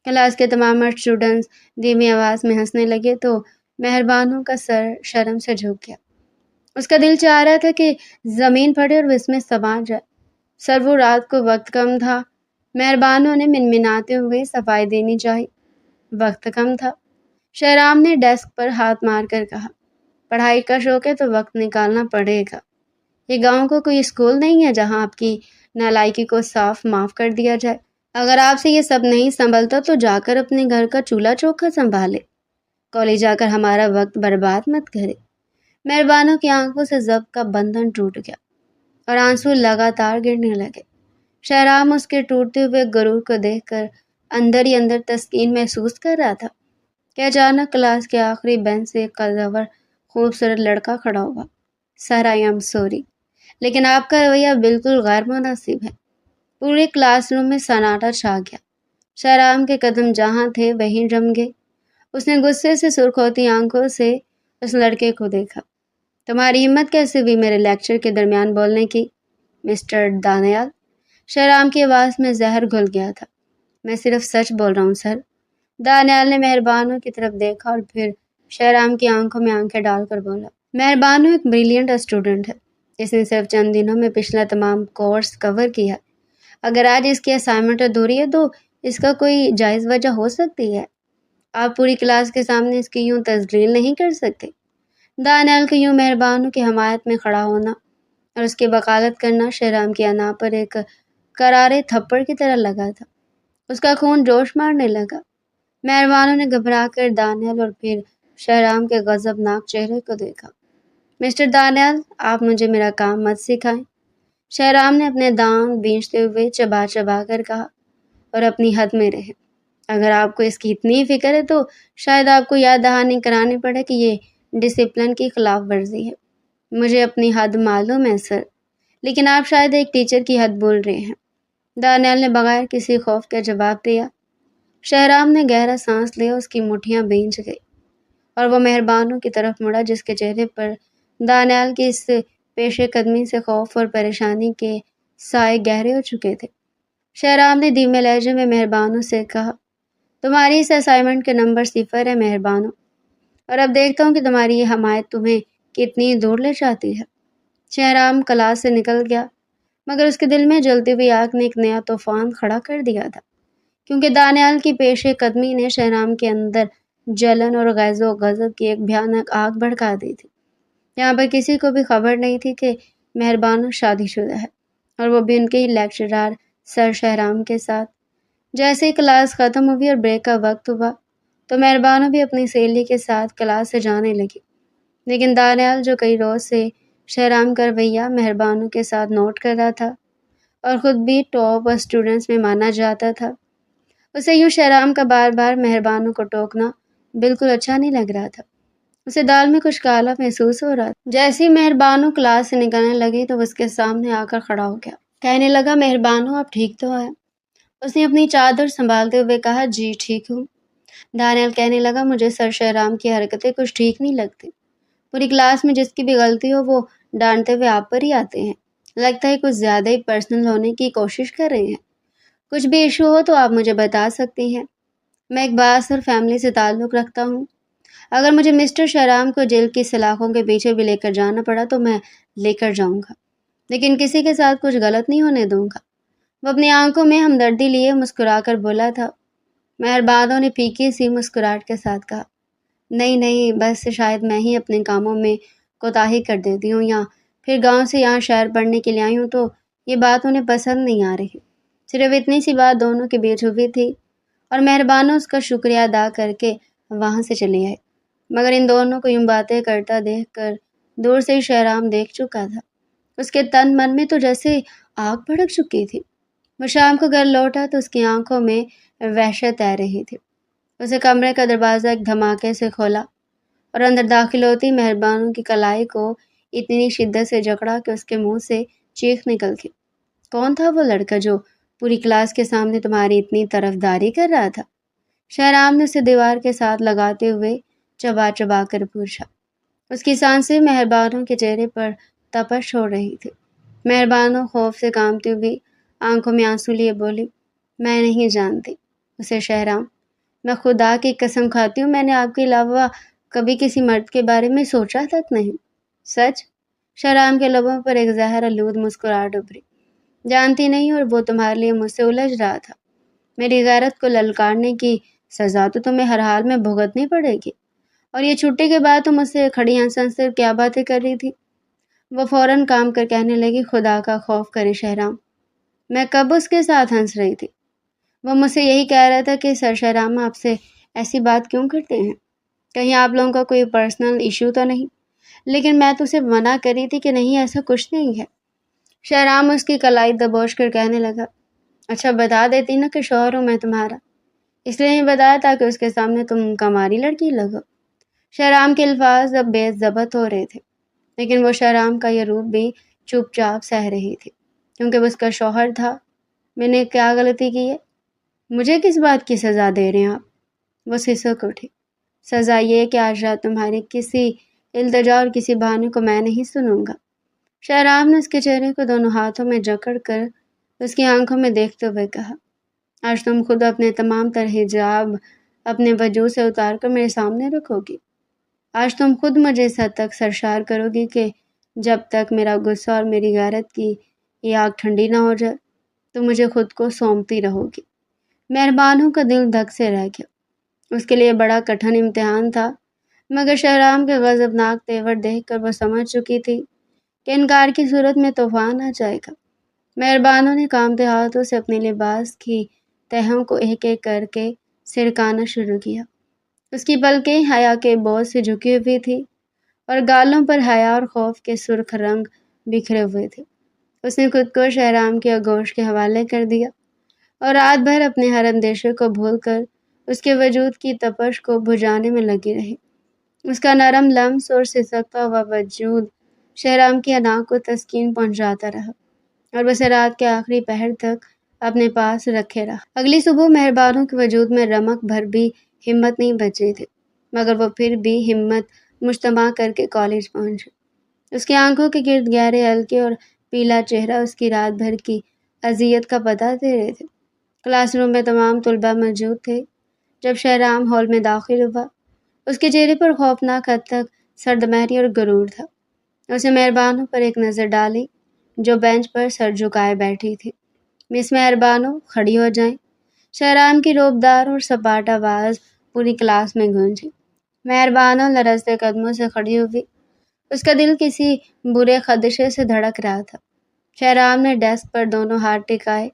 کلاس کے تمام اسٹوڈنٹس دھیمی آواز میں ہنسنے لگے تو مہربانوں کا سر شرم سے جھک گیا۔ اس کا دل چاہ رہا تھا کہ زمین پھٹے اور وہ اس میں سما جائے۔ سر وہ رات کو وقت کم تھا، مہربانوں نے منمناتے ہوئے صفائی دینی چاہی۔ وقت کم تھا۔ شہرام نے ڈیسک پر ہاتھ مار کر کہا، پڑھائی کا شوق ہے تو وقت نکالنا پڑے گا۔ یہ گاؤں کو کوئی اسکول نہیں ہے جہاں آپ کی نالائکی کو صاف معاف کر دیا جائے۔ اگر آپ سے یہ سب نہیں سنبھلتا تو جا کر اپنے گھر کا چولہا چوکھا سنبھالے، کالج جا کر ہمارا وقت برباد مت کرے۔ مہربانوں کی آنکھوں سے ضبط کا بندھن ٹوٹ گیا اور آنسو لگاتار گرنے لگے۔ شہرام اس کے ٹوٹتے ہوئے غرور کو دیکھ کر اندر ہی اندر تسکین محسوس کر رہا تھا کہ اچانک کلاس کے آخری بینچ سے ایک قدور خوبصورت لڑکا کھڑا ہوا۔ سر، آئی ایم سوری، لیکن آپ کا رویہ بالکل غیر مناسب ہے۔ پورے کلاس روم میں سناٹا چھا گیا۔ شہرام کے قدم جہاں تھے وہیں جم گئے۔ اس نے غصے سے سرخ ہوتی آنکھوں سے اس لڑکے کو دیکھا۔ تمہاری ہمت کیسے ہوئی میرے لیکچر کے درمیان بولنے کی، مسٹر دانیال؟ شہرام کی آواز میں زہر گھل گیا تھا۔ میں صرف سچ بول رہا ہوں سر۔ دانیال نے مہربانوں کی طرف دیکھا اور پھر شہرام کی آنکھوں میں آنکھیں ڈال کر بولا، مہربانوں ایک بریلینٹ اسٹوڈنٹ ہے، اس نے صرف چند دنوں میں پچھلا تمام کورس کور کیا۔ اگر آج اس کی اسائنمنٹ ادھوری ہے تو اس کا کوئی جائز وجہ ہو سکتی ہے؟ آپ پوری کلاس کے سامنے اس کی یوں تذلیل نہیں کر سکتے۔ دانیال کو یوں مہربانوں کی حمایت میں کھڑا ہونا اور اس کی وکالت کرنا شہرام کی انا پر ایک کرارے تھپڑ کی طرح لگا تھا۔ اس کا خون جوش مارنے لگا۔ مہربانوں نے گھبرا کر دانیال اور پھر شہرام کے غضبناک چہرے کو دیکھا۔ مسٹر دانیال، آپ مجھے میرا کام مت سکھائیں، شہرام نے اپنے دانت بینچتے ہوئے چبا چبا کر کہا، اور اپنی حد میں رہے۔ اگر آپ کو اس کی اتنی فکر ہے تو شاید آپ کو یاد دہانی کرانی پڑے کہ یہ ڈسپلن کی خلاف ورزی ہے۔ مجھے اپنی حد معلوم ہے سر، لیکن آپ شاید ایک ٹیچر کی حد بول رہے ہیں، دانیال نے بغیر کسی خوف کے جواب دیا۔ شہرام نے گہرا سانس لیا، اس کی مٹھیاں بھیج گئی اور وہ مہربانوں کی طرف مڑا جس کے چہرے پر دانیال کی اس پیش قدمی سے خوف اور پریشانی کے سائے گہرے ہو چکے تھے۔ شہرام نے دھیمے لہجے میں مہربانوں سے کہا، تمہاری اس اسائنمنٹ کے نمبر 0 ہے مہربانوں، اور اب دیکھتا ہوں کہ تمہاری یہ حمایت تمہیں کتنی دور لے جاتی ہے۔ شہرام کلاس سے نکل گیا، مگر اس کے دل میں جلتی ہوئی آگ نے ایک نیا طوفان کھڑا کر دیا تھا، کیونکہ دانیال کی پیش قدمی نے شہرام کے اندر جلن اور غیظ و غضب کی ایک بھیانک آگ بھڑکا دی تھی۔ یہاں پر کسی کو بھی خبر نہیں تھی کہ مہربانوں شادی شدہ ہے، اور وہ بھی ان کے ہی لیکچرار سر شہرام کے ساتھ۔ جیسے ہی کلاس ختم ہوئی اور بریک کا وقت ہوا تو مہربانوں بھی اپنی سہیلی کے ساتھ کلاس سے جانے لگی، لیکن دانیال جو کئی روز سے شہرام کا رویہ مہربانوں کے ساتھ نوٹ کر رہا تھا اور خود بھی ٹاپ اسٹوڈنٹس میں مانا جاتا تھا، اسے یوں شہرام کا بار بار مہربانوں کو ٹوکنا بالکل اچھا نہیں لگ رہا تھا۔ اسے دال میں کچھ کالا محسوس ہو رہا تھا۔ جیسے ہی مہربانوں کلاس سے نکلنے لگی تو اس کے سامنے آ کر کھڑا ہو گیا، کہنے لگا، مہربانوں آپ ٹھیک تو ہے؟ اس نے اپنی چادر سنبھالتے ہوئے کہا، جی ٹھیک ہوں۔ دانیال کہنے لگا، مجھے سر شہرام کی حرکتیں کچھ ٹھیک نہیں لگتی۔ پوری کلاس میں جس کی بھی غلطی ہو وہ ڈانٹتے ہوئے آپ پر ہی آتے ہیں، لگتا ہے کچھ زیادہ ہی پرسنل ہونے کی کوشش کر رہے ہیں۔ کچھ بھی ایشو ہو تو آپ مجھے بتا سکتی ہیں، میں ایک بااثر فیملی سے تعلق رکھتا ہوں، اگر مجھے مسٹر شہرام کو جیل کی سلاخوں کے پیچھے بھی لے کر جانا پڑا تو میں لے کر جاؤں گا، لیکن کسی کے ساتھ کچھ غلط نہیں ہونے دوں گا۔ وہ اپنی آنکھوں میں ہمدردی لیے مسکرا کر بولا تھا۔ مہربانوں نے پھیکی سی مسکراہٹ کے ساتھ کہا، نہیں، بس شاید میں ہی اپنے کاموں میں کوتاہی کر دیتی ہوں، یا پھر گاؤں سے یہاں شہر پڑھنے کے لیے آئی ہوں تو یہ بات انہیں پسند نہیں آ رہی۔ صرف اتنی سی بات دونوں کے بیچ ہوئی تھی اور مہربانوں اس کا شکریہ ادا کر کے وہاں سے چلی آئے، مگر ان دونوں کو یوں باتیں کرتا دیکھ کر دور سے ہی شہرام دیکھ چکا تھا۔ اس کے تن من میں تو جیسے آگ بھڑک چکی تھی۔ وہ شام کو گھر لوٹا تو اس کی آنکھوں میں وحشت آ رہی تھی۔ اسے کمرے کا دروازہ ایک دھماکے سے کھولا اور اندر داخل ہوتی مہربانوں کی کلائی کو اتنی شدت سے جکڑا کہ اس کے منہ سے چیخ نکل گئی۔ کون تھا وہ لڑکا جو پوری کلاس کے سامنے تمہاری اتنی طرفداری کر رہا تھا؟ شہرام نے اسے دیوار کے ساتھ لگاتے ہوئے چبا چبا کر پوچھا۔ اس کی سانسیں مہربانوں کے چہرے پر تپش ہو رہی تھی۔ مہربانوں خوف سے کانپتی ہوئی آنکھوں میں آنسو لیے بولی، میں نہیں جانتی اسے شہرام، میں خدا کی قسم کھاتی ہوں میں نے آپ کے علاوہ کبھی کسی مرد کے بارے میں سوچا تک نہیں۔ سچ؟ شہرام کے لبوں پر ایک زہر آلود مسکراہٹ ابھری۔ جانتی نہیں، اور وہ تمہارے لیے مجھ سے الجھ رہا تھا۔ میری غیرت کو للکارنے کی سزا تو تمہیں ہر حال میں بھگتنی پڑے گی، اور یہ چھٹی کے بعد تم مجھ سے کھڑی ہنس کر کیا باتیں کر رہی تھی؟ وہ فوراً کام کر کہنے لگی، خدا کا خوف کرے شہرام، میں کب اس کے ساتھ ہنس رہی تھی؟ وہ مجھ سے یہی کہہ رہا تھا کہ سر شہرام آپ سے ایسی بات کیوں کرتے ہیں؟ کہیں آپ لوگوں کا کوئی پرسنل ایشو تو نہیں؟ لیکن میں تو اسے منع کری تھی کہ نہیں، ایسا کچھ نہیں ہے۔ شہرام اس کی کلائی دبوچ کر کہنے لگا، اچھا بتا دیتی نا کہ شوہر ہوں میں تمہارا، اس لیے نہیں بتایا تاکہ اس کے سامنے تم کماری لڑکی لگو۔ شہرام کے الفاظ اب بے ضبط ہو رہے تھے، لیکن وہ شہرام کا یہ روپ بھی چپ چاپ سہ رہی تھی، کیونکہ وہ اس کا شوہر تھا۔ میں نے کیا غلطی کی ہے؟ مجھے کس بات کی سزا دے رہے ہیں آپ؟ وہ سسک اٹھی۔ سزا یہ کہ آج رات تمہاری کسی التجا اور کسی بہانے کو میں نہیں سنوں گا۔ شہرام نے اس کے چہرے کو دونوں ہاتھوں میں جکڑ کر اس کی آنکھوں میں دیکھتے ہوئے کہا، آج تم خود اپنے تمام تر حجاب اپنے وجود سے اتار کر میرے سامنے رکھو گی۔ آج تم خود مجھے اس حد تک سرشار کرو گی کہ جب تک میرا غصہ اور میری غیرت کی یہ آگ ٹھنڈی نہ ہو جائے تو مجھے خود کو سونپتی رہو گی۔ مہربانوں کا دل دھک سے رہ گیا۔ اس کے لیے بڑا کٹھن امتحان تھا، مگر شہرام کے غضبناک تیور دیکھ کر وہ سمجھ چکی تھی کہ انکار کی صورت میں طوفان آ جائے گا۔ مہربانوں نے کانپتے ہاتھوں سے اپنے لباس کی تہوں کو ایک ایک کر کے سرکانا شروع کیا۔ اس کی پلکیں حیا کے بوجھ سے جھکی ہوئی تھی اور گالوں پر حیا اور خوف کے سرخ رنگ بکھرے ہوئے تھے۔ اس نے خود کو شہرام کے آغوش کے حوالے کر دیا اور رات بھر اپنے ہر اندیشے کو بھول کر اس کے وجود کی تپش کو بجھانے میں لگی رہی۔ اس کا نرم لمس اور سسکتا ہوا وجود شہرام کی انا کو تسکین پہنچاتا رہا اور اسے رات کے آخری پہر تک اپنے پاس رکھے رہا۔ اگلی صبح مہربانوں کے وجود میں رمق بھر بھی ہمت نہیں بچی تھی، مگر وہ پھر بھی ہمت مجتمع کر کے کالج پہنچی۔ اس کی آنکھوں کے گرد گہرے ہلکے اور پیلا چہرہ اس کی رات بھر کی اذیت کا پتہ دے رہے تھے۔ کلاس روم میں تمام طلباء موجود تھے۔ جب شہرام ہال میں داخل ہوا، اس کے چہرے پر خوفناک حد تک سرد مہری اور غرور تھا۔ اس نے مہربانوں پر ایک نظر ڈالی جو بینچ پر سر جھکائے بیٹھی تھی۔ مس مہربانوں، کھڑی ہو جائیں۔ شہرام کی روبدار اور سپاٹ آواز پوری کلاس میں گونجی۔ مہربانوں لرزتے قدموں سے کھڑی ہوئی۔ اس کا دل کسی برے خدشے سے دھڑک رہا تھا۔ شہرام نے ڈیسک پر دونوں ہاتھ ٹکائے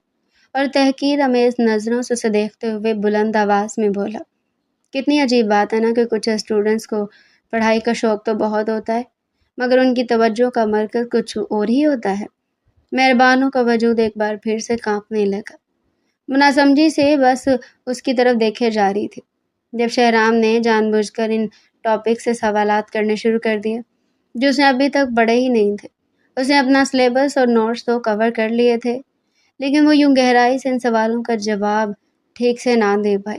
اور تحقیر آمیز نظروں سے اسے دیکھتے ہوئے بلند آواز میں بولا، کتنی عجیب بات ہے نا کہ کچھ اسٹوڈنٹس کو پڑھائی کا شوق تو بہت ہوتا ہے، مگر ان کی توجہ کا مرکز کچھ اور ہی ہوتا ہے۔ مہربانوں کا وجود ایک بار پھر سے کانپنے لگا۔ وہ ناسمجھی سے بس اس کی طرف دیکھے جا رہی تھی۔ جب شہرام نے جان بوجھ کر ان ٹاپک سے سوالات کرنے شروع کر دیے جو اس نے ابھی تک پڑھے ہی نہیں تھے۔ اس نے اپنا سلیبس اور نوٹس تو کور کر لیے تھے، لیکن وہ یوں گہرائی سے ان سوالوں کا جواب ٹھیک سے نہ دے پائے،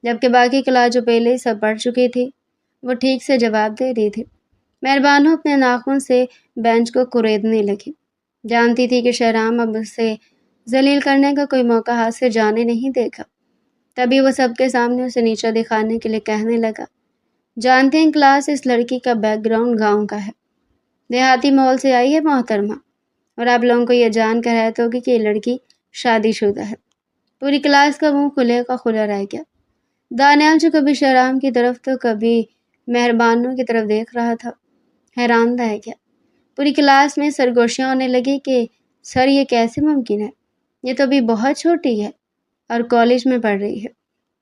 جبکہ باقی کلاس جو پہلے ہی سب پڑھ چکی تھی وہ ٹھیک سے جواب دے رہی تھی۔ مہربانوں اپنے ناخن سے بینچ کو کریدنے لگی۔ جانتی تھی کہ شہرام اب اسے ذلیل کرنے کا کوئی موقع ہاتھ سے جانے نہیں دے گا۔ تبھی وہ سب کے سامنے اسے نیچا دکھانے کے لیے کہنے لگا، جانتے ہیں کلاس، اس لڑکی کا بیک گراؤنڈ گاؤں کا ہے، دیہاتی ماحول سے آئی ہے محترمہ، اور آپ لوگوں کو یہ جان کر حیرت ہوگی کہ یہ لڑکی شادی شدہ ہے۔ پوری کلاس کا منہ کھلے کا کھلا رہ گیا۔ دانیال جو کبھی شہرام کی طرف تو کبھی مہربانوں کی طرف دیکھ رہا تھا، حیران رہ گیا۔ پوری کلاس میں سرگوشیاں ہونے لگی کہ سر یہ کیسے ممکن ہے، یہ تو ابھی بہت چھوٹی ہے اور کالج میں پڑھ رہی ہے۔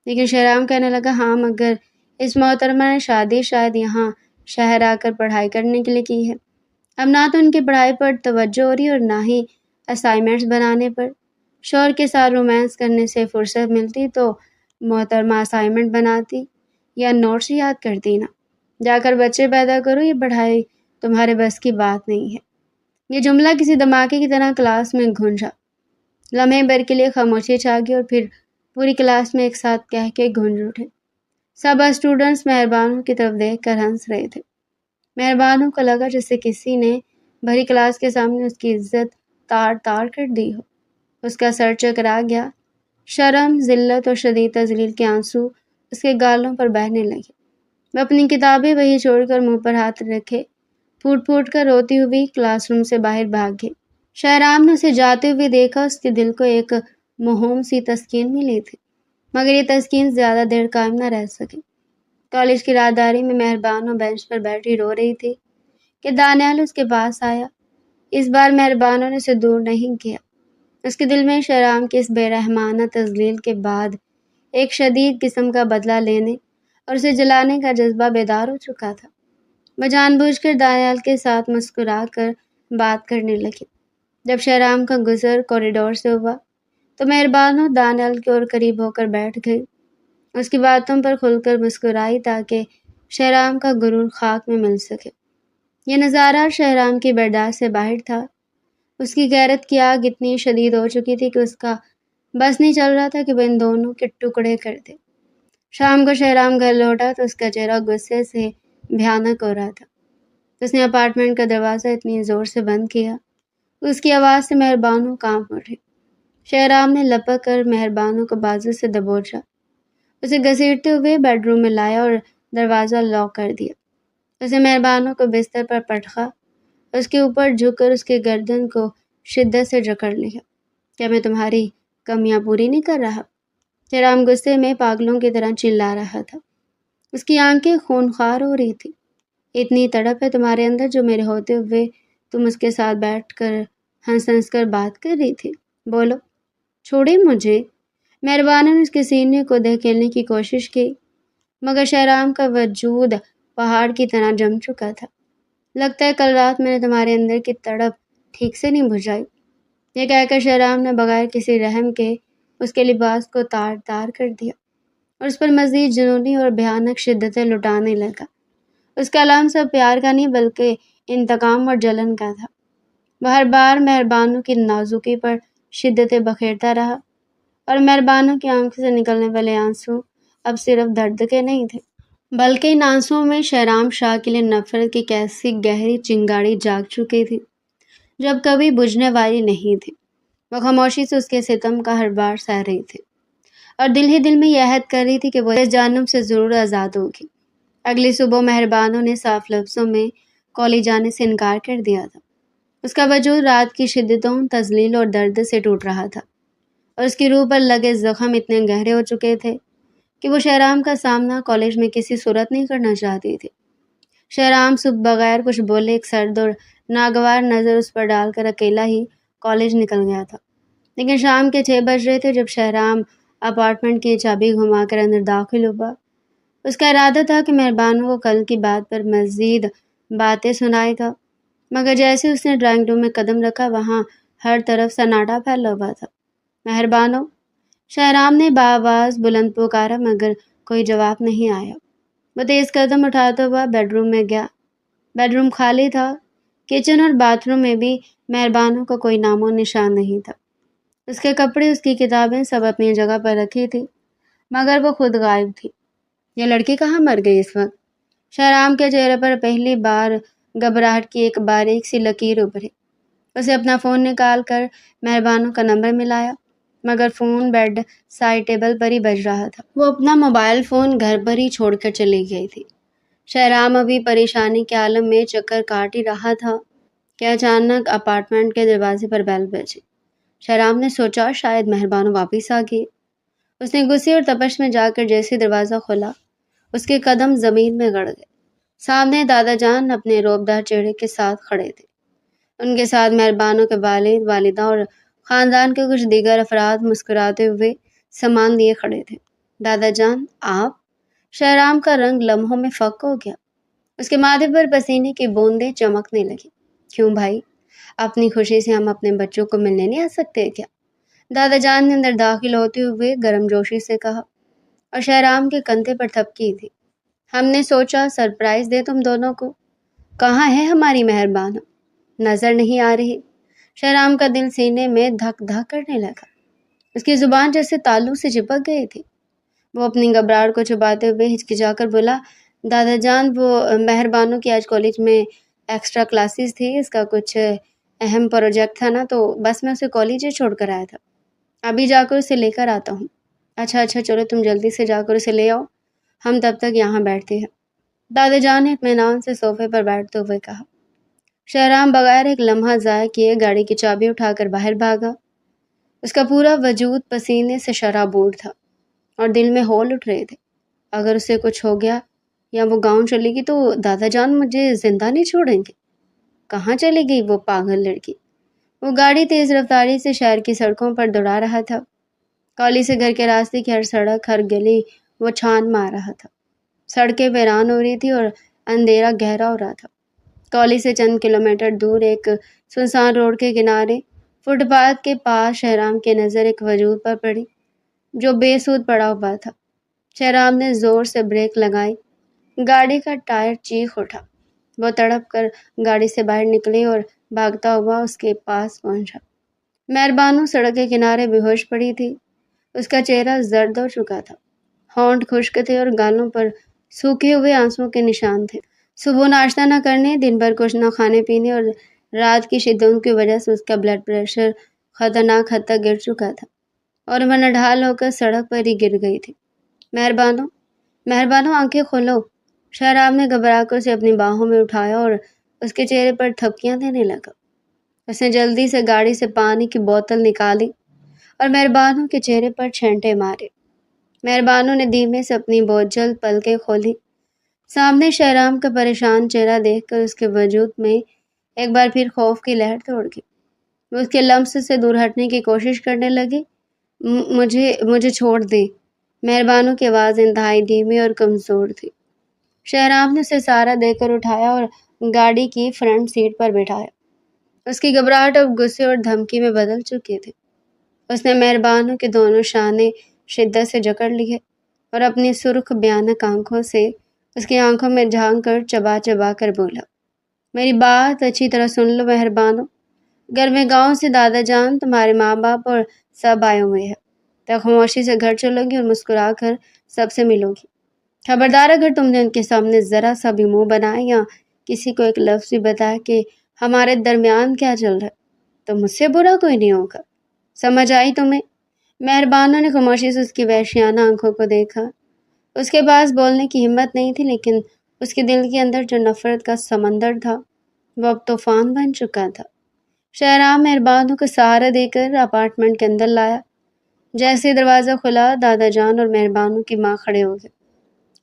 لیکن شہرام کہنے لگا، ہاں مگر اس محترمہ نے شادی شاید یہاں شہر آ کر پڑھائی کرنے کے لیے کی ہے۔ اب نہ تو ان کی پڑھائی پر توجہ ہو رہی اور نہ ہی اسائنمنٹس بنانے پر۔ شوہر کے ساتھ رومانس کرنے سے فرصت ملتی تو محترمہ اسائنمنٹ بناتی یا نوٹس یاد کرتی نا۔ جا کر بچے پیدا کرو، یہ پڑھائی تمہارے بس کی بات نہیں ہے۔ یہ جملہ کسی دھماکے کی طرح کلاس میں گونجا۔ لمحے بھر کے لیے خاموشی چھا گئی اور پھر پوری کلاس میں ایک ساتھ کہہ کے گونج اٹھے۔ سب اسٹوڈنٹس مہربانوں کی طرف دیکھ کر ہنس رہے تھے۔ مہربانوں کو لگا جیسے کسی نے بھری کلاس کے سامنے اس کی عزت تار تار کر دی ہو۔ اس کا سر چکرا گیا۔ شرم، ذلت اور شدید تذلیل کے آنسو اس کے گالوں پر بہنے لگے۔ وہ اپنی کتابیں وہیں چھوڑ کر منہ پر ہاتھ رکھے پھوٹ پھوٹ کر روتی ہوئی کلاس روم سے باہر بھاگ گئی۔ شہرام نے اسے جاتے ہوئے دیکھا۔ اس کے دل کو ایک موہوم سی تسکین ملی تھی، مگر یہ تسکین زیادہ دیر قائم نہ رہ سکی۔ کالج کی رازداری میں مہربانوں بینچ پر بیٹھی رو رہی تھی کہ دانیال اس کے پاس آیا۔ اس بار مہربانوں نے اسے دور نہیں کیا۔ اس کے دل میں شہرام کی اس بے رحمانہ تذلیل کے بعد ایک شدید قسم کا بدلہ لینے اور اسے جلانے کا جذبہ بیدار ہو چکا تھا۔ وہ جان بوجھ کر دانیال کے ساتھ مسکرا کر بات کرنے لگی۔ جب شہرام کا گزر کوریڈور سے ہوا تو مہربانوں دانیال کے اور قریب ہو کر بیٹھ گئی۔ اس کی باتوں پر کھل کر مسکرائی تاکہ شہرام کا غرور خاک میں مل سکے۔ یہ نظارہ شہرام کی برداشت سے باہر تھا۔ اس کی غیرت کی آگ اتنی شدید ہو چکی تھی کہ اس کا بس نہیں چل رہا تھا کہ وہ ان دونوں کے ٹکڑے کر دے۔ شام کو شہرام گھر لوٹا تو اس کا چہرہ غصے سے بھیانک ہو رہا تھا۔ اس نے اپارٹمنٹ کا دروازہ اتنی زور سے بند کیا، اس کی آواز سے مہربانوں کانپ اٹھے۔ شہرام نے لپک کر مہربانوں کو بازو سے دبوچا، اسے گھسیٹتے ہوئے بیڈ روم میں لایا اور دروازہ لاک کر دیا۔ اس نے مہربانوں کو بستر پر پٹخا اس کے اوپر جھک کر اس کے گردن کو شدت سے جکڑ لیا۔ کیا میں تمہاری کمیاں پوری نہیں کر رہا؟ شہرام غصے میں پاگلوں کی طرح چلا رہا تھا۔ اس کی آنکھیں خونخوار ہو رہی تھی۔ اتنی تڑپ ہے تمہارے اندر جو میرے ہوتے ہوئے تم اس کے ساتھ بیٹھ کر ہنس ہنس کر بات کر رہی تھی۔ بولو، چھوڑی مجھے۔ مہربانوں نے اس کے سینے کو دھکیلنے کی کوشش کی، مگر شہرام کا وجود پہاڑ کی طرح جم چکا تھا۔ لگتا ہے کل رات میں نے تمہارے اندر کی تڑپ ٹھیک سے نہیں بجھائی۔ یہ کہہ کر شہرام نے بغیر کسی رحم کے اس کے لباس کو تار تار کر دیا اور اس پر مزید جنونی اور بھیانک شدتیں لٹانے لگا۔ اس کا لمس اب پیار کا نہیں بلکہ انتقام اور جلن کا تھا۔ وہ ہر بار مہربانوں کی نازکی پر شدتیں بکھیرتا رہا، اور مہربانوں کی آنکھوں سے نکلنے والے آنسو اب صرف درد کے نہیں تھے، بلکہ ان آنسوؤں میں شہرام شاہ کے لیے نفرت کی کیسی گہری چنگاڑی جاگ چکی تھی جو اب کبھی بجھنے والی نہیں تھی۔ وہ خاموشی سے اس کے ستم کا ہر بار سہ رہی تھی اور دل ہی دل میں یہ عہد کر رہی تھی کہ وہ اس جہنم سے ضرور آزاد ہوگی۔ اگلی صبح مہربانوں نے صاف لفظوں میں کالج جانے سے انکار کر دیا تھا۔ اس کا وجود رات کی شدتوں، تذلیل اور درد سے ٹوٹ رہا تھا، اور اس کی روح پر لگے زخم اتنے گہرے ہو چکے تھے کہ وہ شہرام کا سامنا کالج میں کسی صورت نہیں کرنا چاہتی تھی۔ شہرام صبح بغیر کچھ بولے ایک سرد اور ناگوار نظر اس پر ڈال کر اکیلا ہی کالج نکل گیا تھا، لیکن شام کے 6 بج رہے تھے جب شہرام اپارٹمنٹ کی چابی گھما کر اندر داخل ہوا۔ اس کا ارادہ تھا کہ مہربانوں کو کل کی بات پر مزید باتیں سنائے گا، مگر جیسے اس نے ڈرائنگ روم میں قدم رکھا وہاں ہر طرف سناٹا پھیلا ہوا تھا۔ مہربانوں، شہرام نے بآواز بلند پکارا، مگر کوئی جواب نہیں آیا۔ وہ تیز قدم اٹھاتا ہوا بیڈ روم میں گیا۔ بیڈ روم خالی تھا۔ کچن اور باتھ روم میں بھی مہربانوں کا کوئی نام و نشان نہیں تھا۔ اس کے کپڑے، اس کی کتابیں سب اپنی جگہ پر رکھی تھی، مگر وہ خود غائب تھی۔ یہ لڑکی کہاں مر گئی اس وقت؟ شہرام کے چہرے پر پہلی بار گھبراہٹ کی ایک باریک سی لکیر ابھری۔ اسے اپنا فون نکال کر مہربانوں کا نمبر ملایا، مگر فون بیڈ سائڈ ٹیبل پر ہی بج رہا تھا۔ وہ اپنا موبائل فون گھر پر ہی چھوڑ کر چلی گئی تھی۔ شہرام ابھی پریشانی کے عالم میں چکر کاٹ ہی رہا تھا کہ اچانک اپارٹمنٹ کے دروازے پر بیل بجی۔ شہرام نے سوچا شاید مہربانوں واپس آ گئی۔ اس نے غصے اور تپش میں جا کر جیسے دروازہ کھولا، اس کے قدم زمین میں گڑ گئے۔ سامنے دادا جان اپنے روبدار چہرے کے ساتھ کھڑے تھے۔ ان کے ساتھ مہربانوں کے والد، والدہ اور خاندان کے کچھ دیگر افراد مسکراتے ہوئے سامان لیے کھڑے تھے۔ دادا جان، آپ؟ شہرام کا رنگ لمحوں میں فک ہو گیا۔ اس کے ماتھے پر پسینے کی بوندیں چمکنے لگی۔ کیوں بھائی، اپنی خوشی سے ہم اپنے بچوں کو ملنے نہیں آ سکتے کیا؟ دادا جان نے اندر داخل ہوتے ہوئے گرم جوشی سے کہا، اور شہرام کے کندھے پر تھپکی تھی۔ ہم نے سوچا سرپرائز دے تم دونوں کو۔ کہاں ہے ہماری مہربانوں؟ نظر نہیں آ رہی۔ شہرام کا دل سینے میں دھک دھک کرنے لگا۔ اس کی زبان جیسے تالو سے چپک گئی تھی۔ وہ اپنی گھبراہٹ کو چھپاتے ہوئے ہچکچا کر بولا، دادا جان، وہ مہربانوں کی آج کالج میں ایکسٹرا کلاسز تھی، اس کا کچھ اہم پروجیکٹ تھا نا، تو بس میں اسے کالج ہی چھوڑ کر آیا تھا۔ ابھی جا کر اسے لے کر آتا ہوں۔ اچھا چلو تم جلدی سے جا کر اسے لے آؤ، ہم تب تک یہاں بیٹھتے ہیں، دادا جان نے اطمینان سے صوفے پر بیٹھتے ہوئے کہا۔ شہرام بغیر ایک لمحہ ضائع کیے گاڑی کی چابی اٹھا کر باہر بھاگا۔ اس کا پورا وجود پسینے سے شرابور تھا اور دل میں ہول اٹھ رہے تھے۔ اگر اسے کچھ ہو گیا یا وہ گاؤں چلے گی تو دادا جان مجھے زندہ نہیں چھوڑیں گے۔ کہاں چلی گئی وہ پاگل لڑکی؟ وہ گاڑی تیز رفتاری سے شہر کی سڑکوں پر دوڑا رہا تھا۔ کالج سے گھر کے راستے کی ہر سڑک، ہر گلی وہ چھان مار رہا تھا۔ سڑکیں ویران ہو رہی تھی اور اندھیرا گہرا ہو رہا تھا۔ کالج سے چند کلومیٹر دور ایک سنسان روڈ کے کنارے فٹ پاتھ کے پاس شہرام کی نظر ایک وجود پر پڑی جو بے سود پڑا ہوا تھا۔ شہرام نے زور سے بریک لگائی۔ گاڑی کا ٹائر چیخ اٹھا۔ وہ تڑپ کر گاڑی سے باہر نکلی اور بھاگتا ہوا اس کے پاس پہنچا۔ مہربانوں سڑک کے کنارے بے ہوش پڑی تھی۔ اس کا چہرہ زرد ہو چکا تھا، ہونٹ خشک تھے اور گالوں پر سوکھے ہوئے آنسوؤں کے نشان تھے۔ صبح ناشتہ نہ کرنے، دن بھر کچھ نہ کھانے پینے اور رات کی شدتوں کی وجہ سے اس کا بلڈ پریشر خطرناک حد تک گر چکا تھا اور وہ نڈھال ہو کر سڑک پر ہی گر گئی تھی۔ مہربانوں آنکھیں کھولو۔ شہرام نے گھبرا کر اسے اپنی باہوں میں اٹھایا اور اس کے چہرے پر تھپکیاں دینے لگا۔ اس نے جلدی سے گاڑی سے پانی کی بوتل نکالی اور مہربانو کے چہرے پر چھینٹے مارے۔ مہربانو نے دھیمے سے اپنی بوجھل پلکیں کھولی۔ سامنے شہرام کا پریشان چہرہ دیکھ کر اس کے وجود میں ایک بار پھر خوف کی لہر دوڑ گئی۔ وہ اس کے لمس سے دور ہٹنے کی کوشش کرنے لگی۔ مجھے چھوڑ دے۔ مہربانو کی آواز انتہائی دھیمی اور کمزور تھی۔ شہرام نے اسے سہارا دے کر اٹھایا اور گاڑی کی فرنٹ سیٹ پر بٹھایا۔ اس کی گھبراہٹ اب غصے اور دھمکی میں بدل چکی تھی۔ اس نے مہربانو کے دونوں شانے شدت سے جکڑ لیے اور اپنی سرخ بھیانک آنکھوں سے اس کی آنکھوں میں جھانک کر چبا چبا کر بولا، میری بات اچھی طرح سن لو مہربانو۔ گھر میں گاؤں سے دادا جان، تمہارے ماں باپ اور سب آئے ہوئے ہیں۔ تو خاموشی سے گھر چلو گی اور مسکرا کر سب سے ملو گی۔ خبردار اگر تم نے ان کے سامنے ذرا سا بھی منہ بنایا یا کسی کو ایک لفظ بھی بتایا کہ ہمارے درمیان کیا چل رہا ہے تو مجھ سے برا کوئی نہیں ہوگا۔ سمجھ آئی تمہیں؟ مہربانو نے خاموشی سے اس کی وحشیانہ آنکھوں کو دیکھا۔ اس کے پاس بولنے کی ہمت نہیں تھی، لیکن اس کے دل کے اندر جو نفرت کا سمندر تھا وہ اب طوفان بن چکا تھا۔ شہرام مہربانو کو سہارا دے کر اپارٹمنٹ کے اندر لایا۔ جیسے دروازہ کھلا، دادا جان اور مہربانو کی ماں کھڑے ہو گئے۔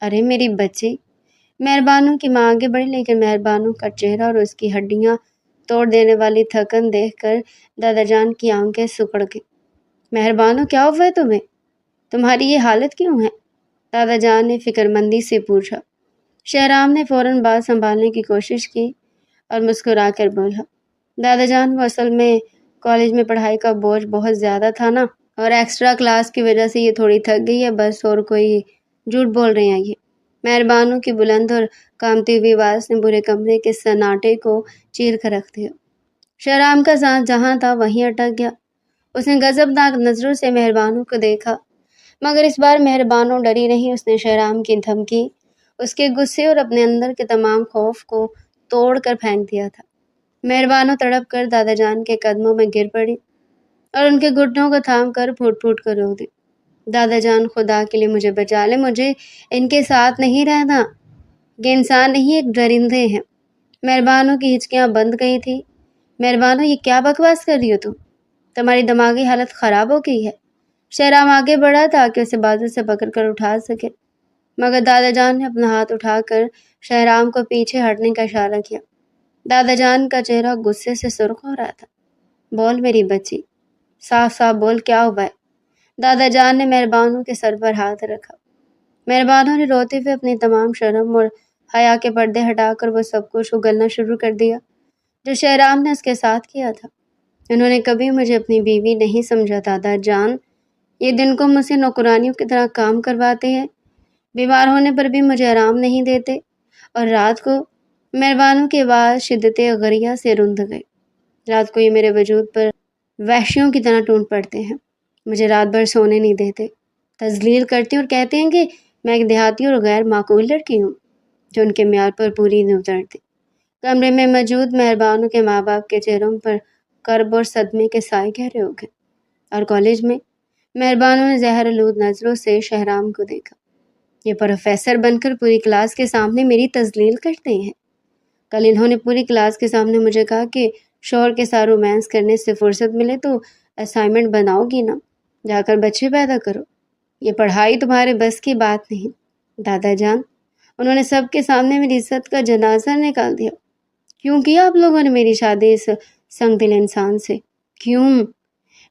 ارے میری بچی! مہربانو کی ماں آگے بڑھی، لیکن مہربانو کا چہرہ اور اس کی ہڈیاں توڑ دینے والی تھکن دیکھ کر دادا جان کی آنکھیں سکڑ گئی۔ مہربانو، کیا ہوا ہے تمہیں؟ تمہاری یہ حالت کیوں ہے؟ دادا جان نے فکر مندی سے پوچھا۔ شہرام نے فوراً بات سنبھالنے کی کوشش کی اور مسکرا کر بولا، دادا جان وہ اصل میں کالج میں پڑھائی کا بوجھ بہت زیادہ تھا نا، اور ایکسٹرا کلاس کی وجہ سے یہ تھوڑی تھک گئی ہے بس، اور کوئی جھوٹ بول رہے ہیں یہ۔ مہربانو کی بلند اور کامتی ہوئی آواز نے پورے کمرے کے سناٹے کو چیر کر رکھ دیا۔ شہرام کا سانس جہاں تھا وہیں اٹک گیا۔ اس نے غضبناک نظروں سے مہربانو کو دیکھا، مگر اس بار مہربانو ڈری نہیں۔ اس نے شہرام کی دھمکی، اس کے غصے اور اپنے اندر کے تمام خوف کو توڑ کر پھینک دیا تھا۔ مہربانو تڑپ کر دادا جان کے قدموں میں گر پڑی اور ان کے گھٹنوں کو تھام کر پھوٹ پھوٹ کر رو دی۔ دادا جان، خدا کے لیے مجھے بچا لے، مجھے ان کے ساتھ نہیں رہنا، یہ انسان نہیں ایک درندے ہیں۔ مہربانو کی ہچکیاں بند گئی تھی۔ مہربانو، یہ کیا بکواس کر رہی ہو تمہاری دماغی حالت خراب ہو گئی ہے۔ شہرام آگے بڑھا تاکہ اسے بازو سے پکڑ کر اٹھا سکے، مگر دادا جان نے اپنا ہاتھ اٹھا کر شہرام کو پیچھے ہٹنے کا اشارہ کیا۔ دادا جان کا چہرہ غصے سے سرخ ہو رہا تھا۔ بول میری بچی، صاف صاف بول، کیا ہوا ہے؟ دادا جان نے مہربانو کے سر پر ہاتھ رکھا۔ مہربانو نے روتے ہوئے اپنی تمام شرم اور حیا کے پردے ہٹا کر وہ سب کچھ اگلنا شروع کر دیا جو شہرام نے اس کے ساتھ کیا تھا۔ انہوں نے کبھی مجھے اپنی بیوی نہیں سمجھا دادا جان، یہ دن کو مجھ سے نوکرانیوں کی طرح کام کرواتے ہیں، بیمار ہونے پر بھی مجھے آرام نہیں دیتے، اور رات کو مہربانو کی آواز شدت غریہ سے رند گئی، رات کو یہ میرے وجود پر وحشیوں کی طرح ٹوٹ پڑتے ہیں، مجھے رات بھر سونے نہیں دیتے، تذلیل کرتے ہیں اور کہتے ہیں کہ میں ایک دیہاتی اور غیر معقول لڑکی ہوں جو ان کے معیار پر پوری نہیں اترتی۔ کمرے میں موجود مہربانو کے ماں باپ کے چہروں پر کرب اور صدمے کے سائے گہرے ہو گئے، اور کالج میں مہربانو نے زہر آلود نظروں سے شہرام کو دیکھا۔ یہ پروفیسر بن کر پوری کلاس کے سامنے میری تذلیل کرتے ہیں۔ کل انہوں نے پوری کلاس کے سامنے مجھے کہا کہ شوہر کے ساتھ رومانس کرنے سے فرصت ملے تو اسائنمنٹ بناؤ گی نا، جا کر بچے پیدا کرو، یہ پڑھائی تمہارے بس کی بات نہیں۔ دادا جان، انہوں نے سب کے سامنے میری عزت کا جنازہ نکال دیا۔ کیوں کیا آپ لوگوں نے میری شادی اس سنگ دل انسان سے؟ کیوں؟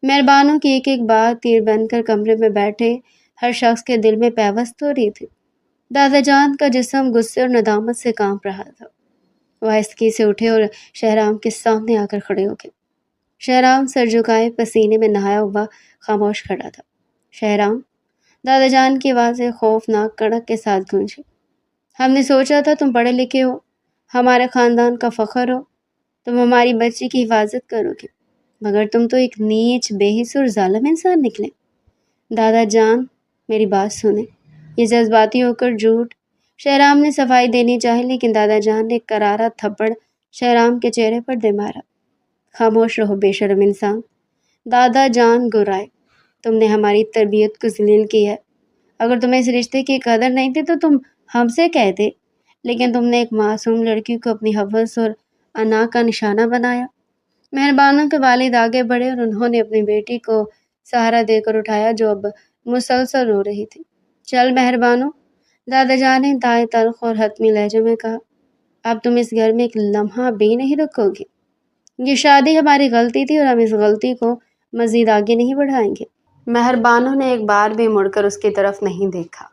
مہربانو کی ایک ایک بات تیر بن کر کمرے میں بیٹھے ہر شخص کے دل میں پیوست ہو رہی تھی۔ دادا جان کا جسم غصے اور ندامت سے کانپ رہا تھا۔ وہ آہستگی سے اٹھے اور شہرام کے سامنے آ کر کھڑے ہو گئے۔ شہرام سر جھکائے پسینے میں نہایا ہوا خاموش کھڑا تھا۔ شہرام، دادا جان کی آوازیں خوفناک کڑک کے ساتھ گونجی، ہم نے سوچا تھا تم پڑھے لکھے ہو، ہمارے خاندان کا فخر ہو، تم ہماری بچی کی حفاظت کرو گے، مگر تم تو ایک نیچ، بے حس اور ظالم انسان نکلے۔ دادا جان، میری بات سنیں، یہ جذباتی ہو کر جھوٹ۔ شہرام نے صفائی دینی چاہی، لیکن دادا جان نے ایک کرارا تھپڑ شہرام کے چہرے پر دے مارا۔ خاموش رہو بے شرم انسان، دادا جان گرائے، تم نے ہماری تربیت کو ذلیل کی ہے۔ اگر تمہیں اس رشتے کی قدر نہیں تھی تو تم ہم سے کہتے، لیکن تم نے ایک معصوم لڑکی کو اپنی ہوس اور انا کا نشانہ بنایا۔ مہربانوں کے والد آگے بڑھے اور انہوں نے اپنی بیٹی کو سہارا دے کر اٹھایا جو اب مسلسل رو رہی تھی۔ چل مہربانوں، دادا جان نے انتہائی تلخ اور حتمی لہجے میں کہا، اب تم اس گھر میں ایک لمحہ بھی نہیں رکو گی۔ یہ شادی ہماری غلطی تھی اور ہم اس غلطی کو مزید آگے نہیں بڑھائیں گے۔ مہربانوں نے ایک بار بھی مڑ کر اس کی طرف نہیں دیکھا۔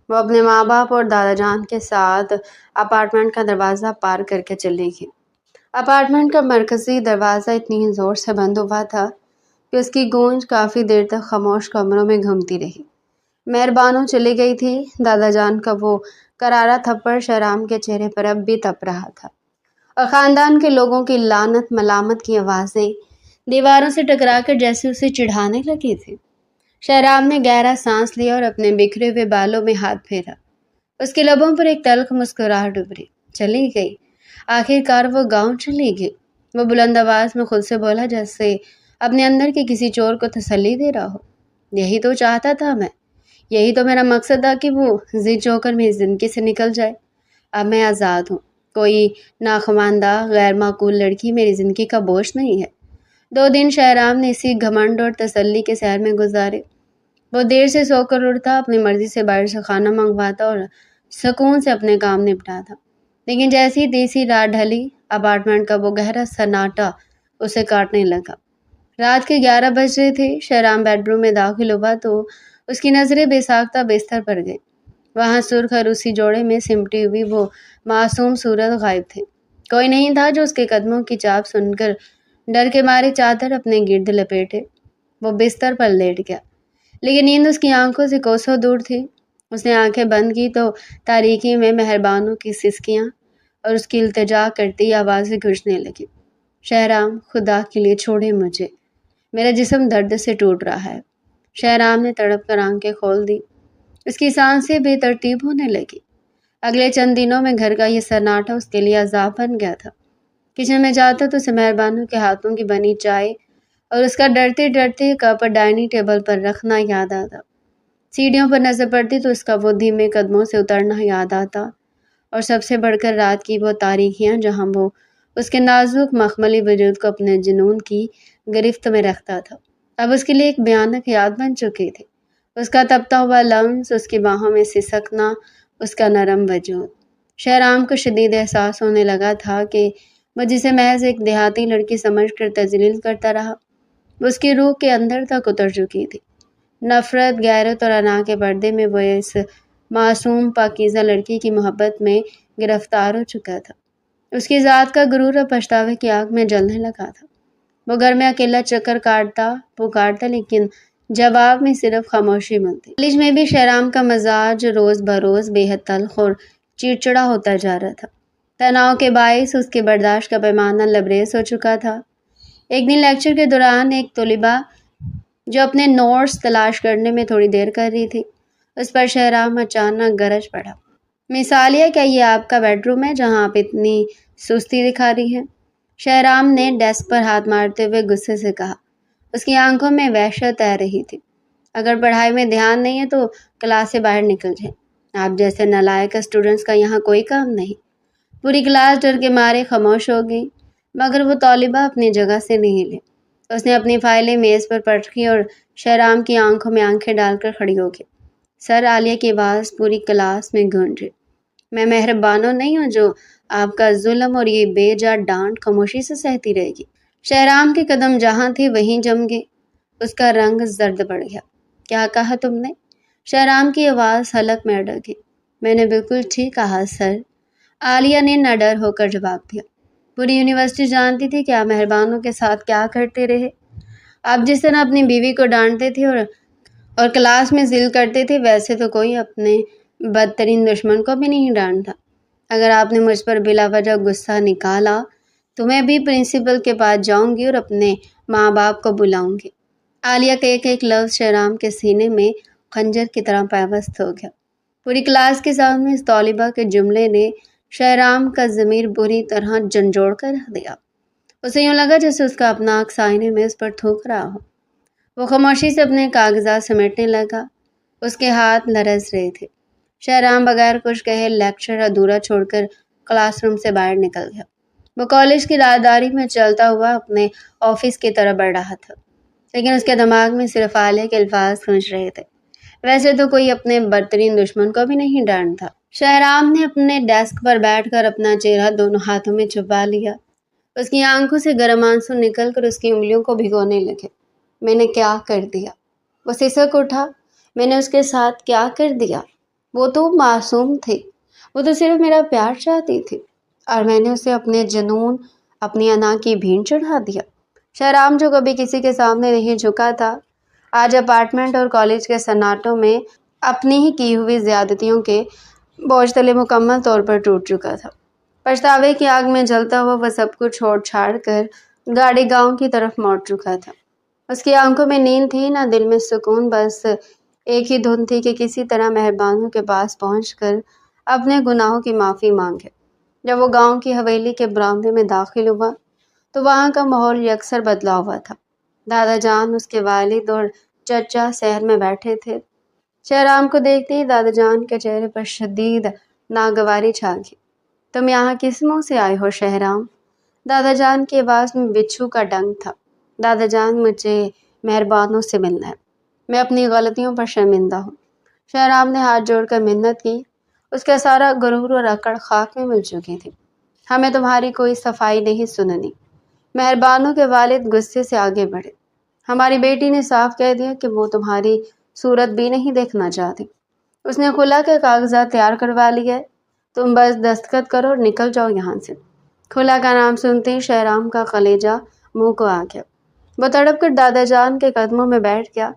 وہ اپنے ماں باپ اور دادا جان کے ساتھ اپارٹمنٹ کا دروازہ پار کر کے چلی گئی۔ اپارٹمنٹ کا مرکزی دروازہ اتنی زور سے بند ہوا تھا کہ اس کی گونج کافی دیر تک خاموش کمروں میں گھومتی رہی۔ مہربانوں چلی گئی تھی، دادا جان کا وہ کرارا تھپڑ شہرام کے چہرے پر اب بھی تپ رہا تھا، اور خاندان کے لوگوں کی لعنت ملامت کی آوازیں دیواروں سے ٹکرا کر جیسے اسے چڑھانے لگی تھی۔ شہرام نے گہرا سانس لیا اور اپنے بکھرے ہوئے بالوں میں ہاتھ پھیرا۔ اس کے لبوں پر ایک تلخ مسکراہٹ ابھری۔ چلی گئی، آخر کار وہ گاؤں چلی گئی، وہ بلند آواز میں خود سے بولا جیسے اپنے اندر کے کسی چور کو تسلی دے رہا ہو۔ یہی تو چاہتا تھا میں، یہی تو میرا مقصد تھا کہ وہ ضد جوکر میری زندگی سے نکل جائے۔ اب میں آزاد ہوں، کوئی ناخواندہ غیر معقول لڑکی میری زندگی کا بوجھ نہیں ہے۔ 2 دن شہرام نے اسی گھمنڈ اور تسلی کے سحر میں گزارے۔ وہ دیر سے سو کر اٹھتا، اپنی مرضی سے باہر سے کھانا منگواتا اور سکون سے اپنے کام نپٹاتا، لیکن جیسی ہی تیسری رات ڈھلی، اپارٹمنٹ کا وہ گہرا سناٹا اسے کاٹنے لگا۔ رات کے 11 بج رہے تھے۔ شہرام بیڈ روم میں داخل ہوا تو اس کی نظریں بے ساختہ بستر پر گئی۔ وہاں سرخ عروسی جوڑے میں سمٹی ہوئی وہ معصوم صورت غائب تھی۔ کوئی نہیں تھا جو اس کے قدموں کی چاپ سن کر ڈر کے مارے چادر اپنے گرد لپیٹے۔ وہ بستر پر لیٹ گیا، لیکن نیند اس کی آنکھوں سے کوسوں دور تھی۔ اس نے آنکھیں بند کی تو تاریکی میں مہربانوں کی سسکیاں اور اس کی التجا کرتی آوازیں گونجنے لگی۔ شہرام، خدا کے لیے چھوڑے مجھے، میرا جسم درد سے ٹوٹ رہا ہے۔ شہرام نے تڑپ کر آنکھیں کھول دی۔ اس کی سانسیں بے ترتیب ہونے لگی۔ اگلے چند دنوں میں گھر کا یہ سناٹا اس کے لیے عذاب بن گیا تھا۔ کچن میں جاتا تو اسے مہربانوں کے ہاتھوں کی بنی چائے اور اس کا ڈرتے ڈرتے کپ ڈائننگ ٹیبل پر رکھنا یاد آتا۔ سیڑھیوں پر نظر پڑتی تو اس کا وہ دھیمے قدموں سے اترنا یاد آتا، اور سب سے بڑھ کر رات کی وہ تاریکیاں جہاں وہ اس کے نازک مخملی وجود کو اپنے جنون کی گرفت میں رکھتا تھا، اب اس کے لیے ایک بھیانک یاد بن چکی تھی۔ اس کا تپتا ہوا لمس، اس کی باہوں میں سسکنا، اس کا نرم وجود۔ شہرام کو شدید احساس ہونے لگا تھا کہ وہ جسے محض ایک دیہاتی لڑکی سمجھ کر تذلیل کرتا رہا، وہ اس کی روح کے اندر تک اتر چکی تھی۔ نفرت، غیرت اور انا کے پردے میں وہ اس معصوم پاکیزہ لڑکی کی محبت میں گرفتار ہو چکا تھا۔ اس کی ذات کا غرور اب پچھتاوے کی آگ میں جلنے لگا تھا۔ وہ گھر میں اکیلا چکر کاٹتا، پکارتا، لیکن جواب میں صرف خاموشی ملتی۔ کالج میں بھی شہرام کا مزاج روز بروز بے حد تلخ اور چڑچڑا ہوتا جا رہا تھا۔ تناؤ کے باعث اس کے برداشت کا پیمانہ لبریز ہو چکا تھا۔ ایک دن لیکچر کے دوران ایک طالبہ جو اپنے نوٹس تلاش کرنے میں تھوڑی دیر کر رہی تھی، اس پر شہرام اچانک گرج پڑا۔ مس عالیہ، کیا یہ آپ کا بیڈ روم ہے جہاں آپ اتنی سستی دکھا رہی ہیں؟ شہرام نے ڈیسک پر ہاتھ مارتے ہوئے غصے سے کہا۔ اس کی آنکھوں میں وحشت تیر رہی تھی۔ اگر پڑھائی میں دھیان نہیں ہے تو کلاس سے باہر نکل جائیں۔ آپ جیسے نالائق اسٹوڈنٹس کا یہاں کوئی کام نہیں۔ پوری کلاس ڈر کے مارے خاموش ہو گئی، مگر وہ طالبہ اپنی جگہ سے نہیں ہلی۔ اس نے اپنی فائلیں میز پر پٹکی اور شہرام کی آنکھوں میں آنکھیں ڈال کر کھڑی ہو گئی۔ سر، عالیہ کی آواز پوری کلاس میں گونجی۔ میں مہربانوں نہیں ہوں جو آپ کا ظلم اور یہ بے جا ڈانٹ خاموشی سے سہتی رہے گی۔ شہرام کے قدم جہاں تھے وہیں جم گئے۔ اس کا رنگ زرد پڑ گیا۔ کیا کہا تم نے؟ شہرام کی آواز حلق میں اڑک گئی۔ میں نے بالکل ٹھیک کہا سر، عالیہ نے نڈر ہو کر جواب دیا۔ پوری یونیورسٹی جانتی تھی کہ آپ مہربانوں کے ساتھ کیا کرتے رہے۔ آپ جس طرح اپنی بیوی کو ڈانٹتے تھے اور کلاس میں ذل کرتے تھے، ویسے تو کوئی اپنے بدترین دشمن کو بھی نہیں ڈانٹتا۔ اگر آپ نے مجھ پر بلا وجہ غصہ نکالا تو میں بھی پرنسپل کے پاس جاؤں گی اور اپنے ماں باپ کو بلاؤں گی۔ عالیہ کا ایک ایک لفظ شہرام کے سینے میں خنجر کی طرح پیوست ہو گیا۔ پوری کلاس کے سامنے اس طالبہ کے جملے نے شہرام کا ضمیر بری طرح جھنجھوڑ کر رکھ دیا۔ اسے یوں لگا جیسے اس کا اپنا عکس آئینے میں اس پر تھوک رہا ہو۔ وہ خاموشی سے اپنے کاغذات سمیٹنے لگا۔ اس کے ہاتھ لرز رہے تھے۔ شہرام بغیر کچھ کہے لیکچر ادھورا چھوڑ کر کلاس روم سے باہر نکل گیا۔ وہ کالج کی راہداری میں چلتا ہوا اپنے آفس کی طرف بڑھ رہا تھا، لیکن اس کے دماغ میں صرف عالیہ کے الفاظ گونج رہے تھے۔ ویسے تو کوئی اپنے بدترین دشمن کو بھی نہیں ڈانٹتا۔ شہرام نے اپنے ڈیسک پر بیٹھ کر اپنا چہرہ دونوں ہاتھوں میں چھپا لیا۔ اس کی آنکھوں سے گرم آنسو نکل کر اس کی انگلیوں کو بھگونے لگے۔ میں نے کیا کر دیا؟ وہ سسک اٹھا۔ میں نے اس کے ساتھ کیا کر دیا؟ وہ تو معصوم تھی، وہ تو صرف میرا پیار چاہتی تھی، اور میں نے اسے اپنے جنون، اپنی انا کی بھین چڑھا دیا۔ شہرام جو کبھی کسی کے سامنے نہیں جھکا تھا، آج اپارٹمنٹ اور کالج کے سناٹوں میں اپنی ہی کی ہوئی زیادتیوں کے بوجھ تلے مکمل طور پر ٹوٹ چکا تھا۔ پچھتاوے کی آگ میں جلتا ہوا وہ سب کچھ چھوڑ چھاڑ کر گاڑی گاؤں کی طرف موڑ چکا تھا۔ اس کی آنکھوں میں نیند تھی نہ دل میں سکون، بس ایک ہی دھن تھی کہ کسی طرح مہربانوں کے پاس پہنچ کر اپنے گناہوں کی معافی مانگے۔ جب وہ گاؤں کی حویلی کے برآمدے میں داخل ہوا تو وہاں کا ماحول یکسر بدلا ہوا تھا۔ دادا جان، اس کے والد اور چچا سحر میں بیٹھے تھے۔ شہرام کو دیکھتے ہی دادا جان کے چہرے پر شدید ناگواری چھا گئی۔ تم یہاں کس منہ سے آئے ہو شہرام؟ دادا جان کی آواز میں بچھو کا ڈنگ تھا۔ دادا جان، مجھے مہربانوں سے ملنا ہے، میں اپنی غلطیوں پر شرمندہ ہوں۔ شہرام نے ہاتھ جوڑ کر منت کی۔ اس کا سارا غرور اور اکڑ خاک میں مل چکی تھی۔ ہمیں تمہاری کوئی صفائی نہیں سننی۔ مہربانوں کے والد غصے سے آگے بڑھے۔ ہماری بیٹی نے صاف کہہ دیا کہ وہ تمہاری صورت بھی نہیں دیکھنا چاہتی۔ اس نے خلا کے کاغذات تیار کروا لیے ہے، تم بس دستخط کرو اور نکل جاؤ یہاں سے۔ خلا کا نام سنتے ہی شہرام کا کلیجہ منہ کو آ گیا۔ وہ تڑپ کر دادا جان کے قدموں میں بیٹھ گیا۔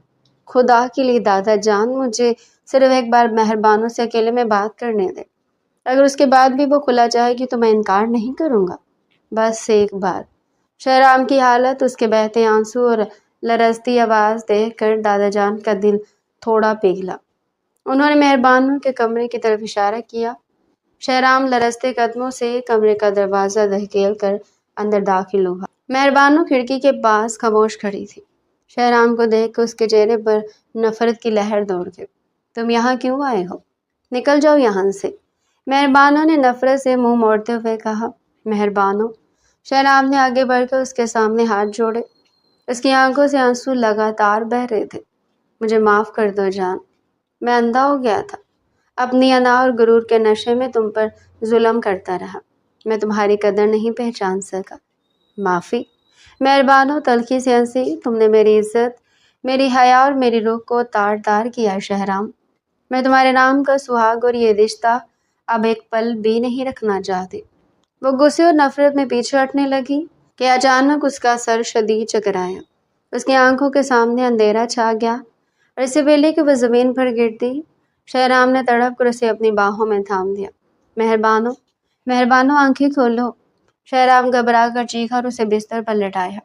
خدا کے لیے دادا جان، مجھے صرف ایک بار مہربانوں سے اکیلے میں بات کرنے دے۔ اگر اس کے بعد بھی وہ خلا چاہے گی تو میں انکار نہیں کروں گا، بس ایک بار۔ شہرام کی حالت، اس کے بہتے آنسو اور لرزتی آواز دیکھ کر دادا جان کا دل تھوڑا پگھلا۔ انہوں نے مہربانوں کے کمرے کی طرف اشارہ کیا۔ شہرام لرزتے قدموں سے کمرے کا دروازہ دھکیل کر اندر داخل ہوا۔ مہربانوں کھڑکی کے پاس خاموش کھڑی تھی۔ شہرام کو دیکھ کر اس کے چہرے پر نفرت کی لہر دوڑ گئی۔ تم یہاں کیوں آئے ہو؟ نکل جاؤ یہاں سے۔ مہربانوں نے نفرت سے منہ موڑتے ہوئے کہا۔ مہربانوں؟ شہرام نے آگے بڑھ کر اس کے سامنے ہاتھ جوڑے۔ اس کی آنکھوں سے آنسو لگاتار بہہ رہے تھے۔ مجھے معاف کر دو جان، میں اندھا ہو گیا تھا، اپنی انا اور غرور کے نشے میں تم پر ظلم کرتا رہا، میں تمہاری قدر نہیں پہچان سکا۔ معافی؟ مہربانوں تلخی سے ہنسی۔ تم نے میری عزت، میری حیا اور میری روح کو تار تار کیا شہرام۔ میں تمہارے نام کا سہاگ اور یہ رشتہ اب ایک پل بھی نہیں رکھنا چاہتی۔ وہ غصے اور نفرت میں پیچھے ہٹنے لگی کہ اچانک اس کا سر شدید چکرایا۔ اس کی آنکھوں کے سامنے اندھیرا چھا گیا اور اس سے پہلے کہ وہ زمین پر گرتی، شہرام نے تڑپ کر اسے اپنی باہوں میں تھام دیا۔ مہربانوں، مہربانوں آنکھیں کھولو۔ شہرام گھبرا کر چیخا اور اسے بستر پر لٹایا۔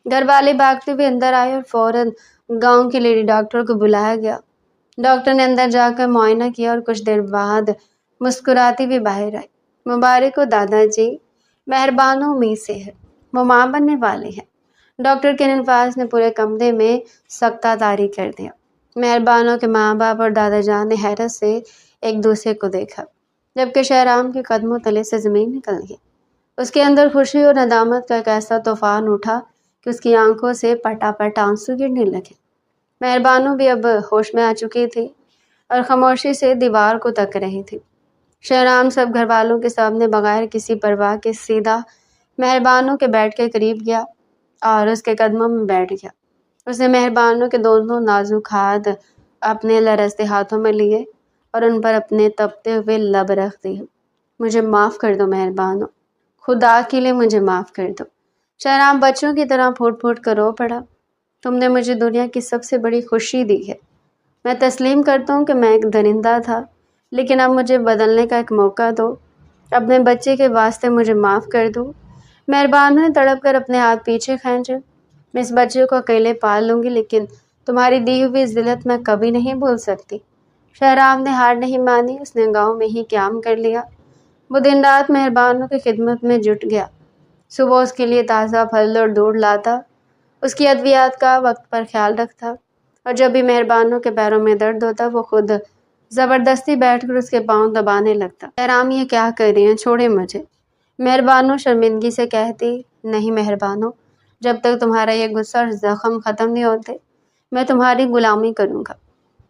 گھر والے بھاگتے ہوئے اندر آئے اور فوراً گاؤں کی لیڈی ڈاکٹر کو بلایا گیا۔ ڈاکٹر نے اندر جا کر معائنہ کیا اور کچھ دیر بعد مسکراتی ہوئی باہر آئی۔ مبارک ہو دادا جی، مہربانوں میں سے ہے، وہ ماں بننے والے ہیں۔ ڈاکٹر کے ان الفاظ نے پورے کمرے میں سکتہ طاری کر دیا۔ مہربانوں کے ماں باپ اور دادا جان نے حیرت سے ایک دوسرے کو دیکھا، جبکہ شہرام کے قدموں تلے سے زمین نکل گئی۔ اس کے اندر خوشی اور ندامت کا ایک ایسا طوفان اٹھا کہ اس کی آنکھوں سے پٹا پٹ آنسو گرنے لگے۔ مہربانوں بھی اب ہوش میں آ چکی تھی اور خاموشی سے دیوار کو تک رہی تھی۔ شہرام سب گھر والوں کے سامنے بغیر کسی پرواہ کے سیدھا مہربانوں کے بیڈ کے قریب گیا اور اس کے قدموں میں بیٹھ گیا۔ اس نے مہربانوں کے دونوں نازک ہاتھ اپنے لرزتے ہاتھوں میں لیے اور ان پر اپنے تپتے ہوئے لب رکھ دیے۔ مجھے معاف کر دو مہربانوں، خدا کے لیے مجھے معاف کر دو۔ شہرام بچوں کی طرح پھوٹ پھوٹ کر رو پڑا۔ تم نے مجھے دنیا کی سب سے بڑی خوشی دی ہے۔ میں تسلیم کرتا ہوں کہ میں ایک درندہ تھا، لیکن اب مجھے بدلنے کا ایک موقع دو۔ اپنے بچے کے واسطے مجھے معاف کر دو۔ مہربانوں نے تڑپ کر اپنے ہاتھ پیچھے کھینچے۔ میں اس بچے کو اکیلے پال لوں گی، لیکن تمہاری دی ہوئی ذلت میں کبھی نہیں بھول سکتی۔ شہرام نے ہار نہیں مانی۔ اس نے گاؤں میں ہی قیام کر لیا۔ وہ دن رات مہربانوں کی خدمت میں جٹ گیا۔ صبح اس کے لیے تازہ پھل اور دودھ لاتا، اس کی ادویات کا وقت پر خیال رکھتا، اور جب بھی مہربانوں کے پیروں میں درد ہوتا وہ خود زبردستی بیٹھ کر اس کے پاؤں دبانے لگتا۔ شہرام، یہ کیا کر رہی ہیں؟ چھوڑیں مجھے، مہربانو شرمندگی سے کہتی، نہیں مہربانو، جب تک تمہارا یہ غصہ اور زخم ختم نہیں ہوتے میں تمہاری غلامی کروں گا،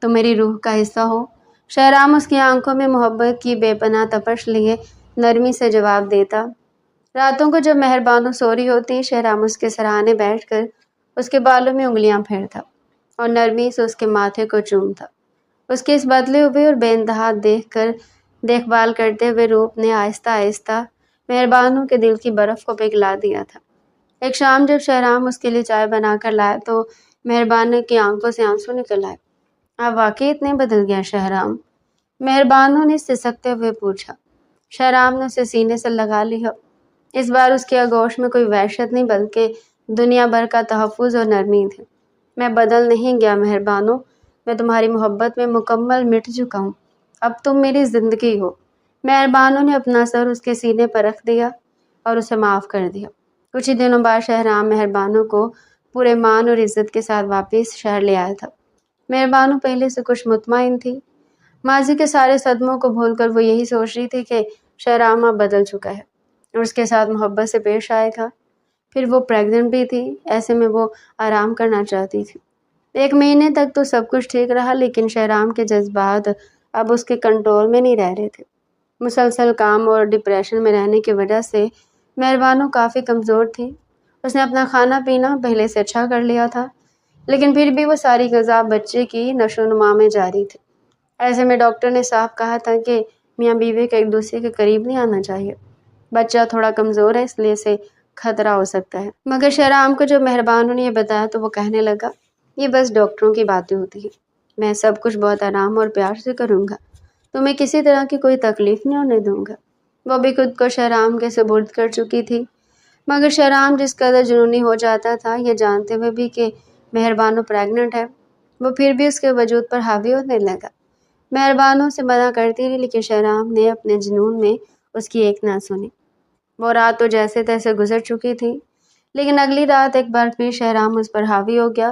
تم میری روح کا حصہ ہو۔ شہرام اس کی آنکھوں میں محبت کی بے پناہ تپش لیے نرمی سے جواب دیتا۔ راتوں کو جب مہربانو سو رہی ہوتی، شہرام اس کے سرہانے بیٹھ کر اس کے بالوں میں انگلیاں پھیرتا اور نرمی سے اس کے ماتھے کو چومتا۔ اس کے اس بدلے ہوئے اور بے انتہا دیکھ بھال کرتے ہوئے روپ نے آہستہ آہستہ مہربانو کے دل کی برف کو پگھلا دیا تھا۔ ایک شام جب شہرام اس کے لیے چائے بنا کر لائے تو مہربانو کی آنکھوں سے آنسو نکل آئے۔ آپ واقعی اتنے بدل گیا شہرام؟ مہربانو نے سسکتے ہوئے پوچھا۔ شہرام نے اسے سینے سے لگا لیا۔ اس بار اس کے آغوش میں کوئی وحشت نہیں بلکہ دنیا بھر کا تحفظ اور نرمی تھی۔ میں بدل نہیں گیا مہربانو، میں تمہاری محبت میں مکمل مٹ چکا ہوں، اب تم میری زندگی ہو۔ مہربانو نے اپنا سر اس کے سینے پر رکھ دیا اور اسے معاف کر دیا۔ کچھ ہی دنوں بعد شہرام مہربانو کو پورے مان اور عزت کے ساتھ واپس شہر لے آیا تھا۔ مہربانو پہلے سے کچھ مطمئن تھی۔ ماضی کے سارے صدموں کو بھول کر وہ یہی سوچ رہی تھی کہ شہرام اب بدل چکا ہے اور اس کے ساتھ محبت سے پیش آئے گا۔ پھر وہ پریگننٹ بھی تھی، ایسے میں وہ آرام کرنا چاہتی تھی۔ 1 مہینے تک تو سب کچھ ٹھیک رہا، لیکن شہرام کے جذبات اب اس کے کنٹرول میں نہیں رہ رہے تھے۔ مسلسل کام اور ڈپریشن میں رہنے کی وجہ سے مہربانو کافی کمزور تھی۔ اس نے اپنا کھانا پینا پہلے سے اچھا کر لیا تھا، لیکن پھر بھی وہ ساری غذا بچے کی نشو و نما میں جاری تھی۔ ایسے میں ڈاکٹر نے صاف کہا تھا کہ میاں بیوی کو ایک دوسرے کے قریب نہیں آنا چاہیے۔ بچہ تھوڑا کمزور ہے، اس لیے اسے خطرہ ہو سکتا ہے۔ مگر شہرام کو جب مہربانو نے یہ بتایا تو وہ کہنے لگا، یہ بس ڈاکٹروں کی باتیں ہوتی ہیں، میں سب کچھ بہت آرام اور پیار سے کروں گا، تمہیں کسی طرح کی کوئی تکلیف نہیں ہونے دوں گا۔ وہ بھی خود کو شہرام کے سپرد کر چکی تھی، مگر شہرام جس قدر جنونی ہو جاتا تھا یہ جانتے ہوئے بھی کہ مہربانو پریگننٹ ہے، وہ پھر بھی اس کے وجود پر حاوی ہونے لگا۔ مہربانو سے منع کرتی رہی، لیکن شہرام نے اپنے جنون میں اس کی ایک نہ سنی۔ وہ رات تو جیسے تیسے گزر چکی تھی، لیکن اگلی رات ایک بار پھر شہرام اس پر حاوی ہو گیا۔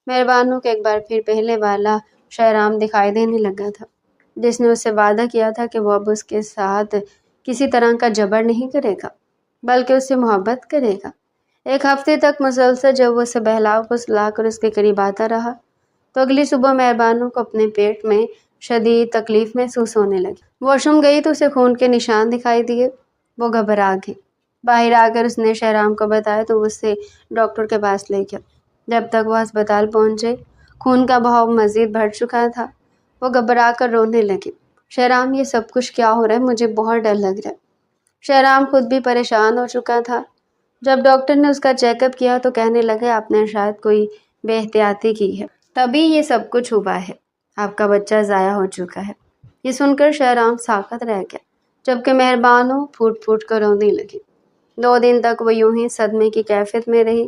مہربانو کو ایک بار پھر پہلے والا شہرام دکھائی دینے لگا تھا، جس نے اس سے وعدہ کیا تھا کہ وہ اب اس کے ساتھ کسی طرح کا جبر نہیں کرے گا بلکہ اس سے محبت کرے گا۔ 1 ہفتے تک مسلسل جب وہ اسے بہلا پھسلا کر اس کے قریب آتا رہا تو اگلی صبح مہربانو کو اپنے پیٹ میں شدید تکلیف محسوس ہونے لگی۔ واش روم گئی تو اسے خون کے نشان دکھائی دیے، وہ گھبرا گئی۔ باہر آ کر اس نے شہرام کو بتایا تو وہ اسے ڈاکٹر کے پاس لے گیا۔ جب تک وہ ہسپتال پہنچے خون کا بہاؤ مزید بڑھ چکا تھا۔ وہ گھبرا کر رونے لگی۔ شہرام، یہ سب کچھ کیا ہو رہا ہے؟ مجھے بہت ڈر لگ رہا ہے۔ شہرام خود بھی پریشان ہو چکا تھا۔ جب ڈاکٹر نے اس کا چیک اپ کیا تو کہنے لگے آپ نے شاید کوئی بے احتیاطی کی ہے، تبھی یہ سب کچھ ہوا ہے، آپ کا بچہ ضائع ہو چکا ہے۔ یہ سن کر شہرام ساکت رہ گیا، جبکہ مہربانو پھوٹ پھوٹ کر رونے لگی۔ 2 دن تک وہ یوں ہی صدمے کی کیفیت میں رہی۔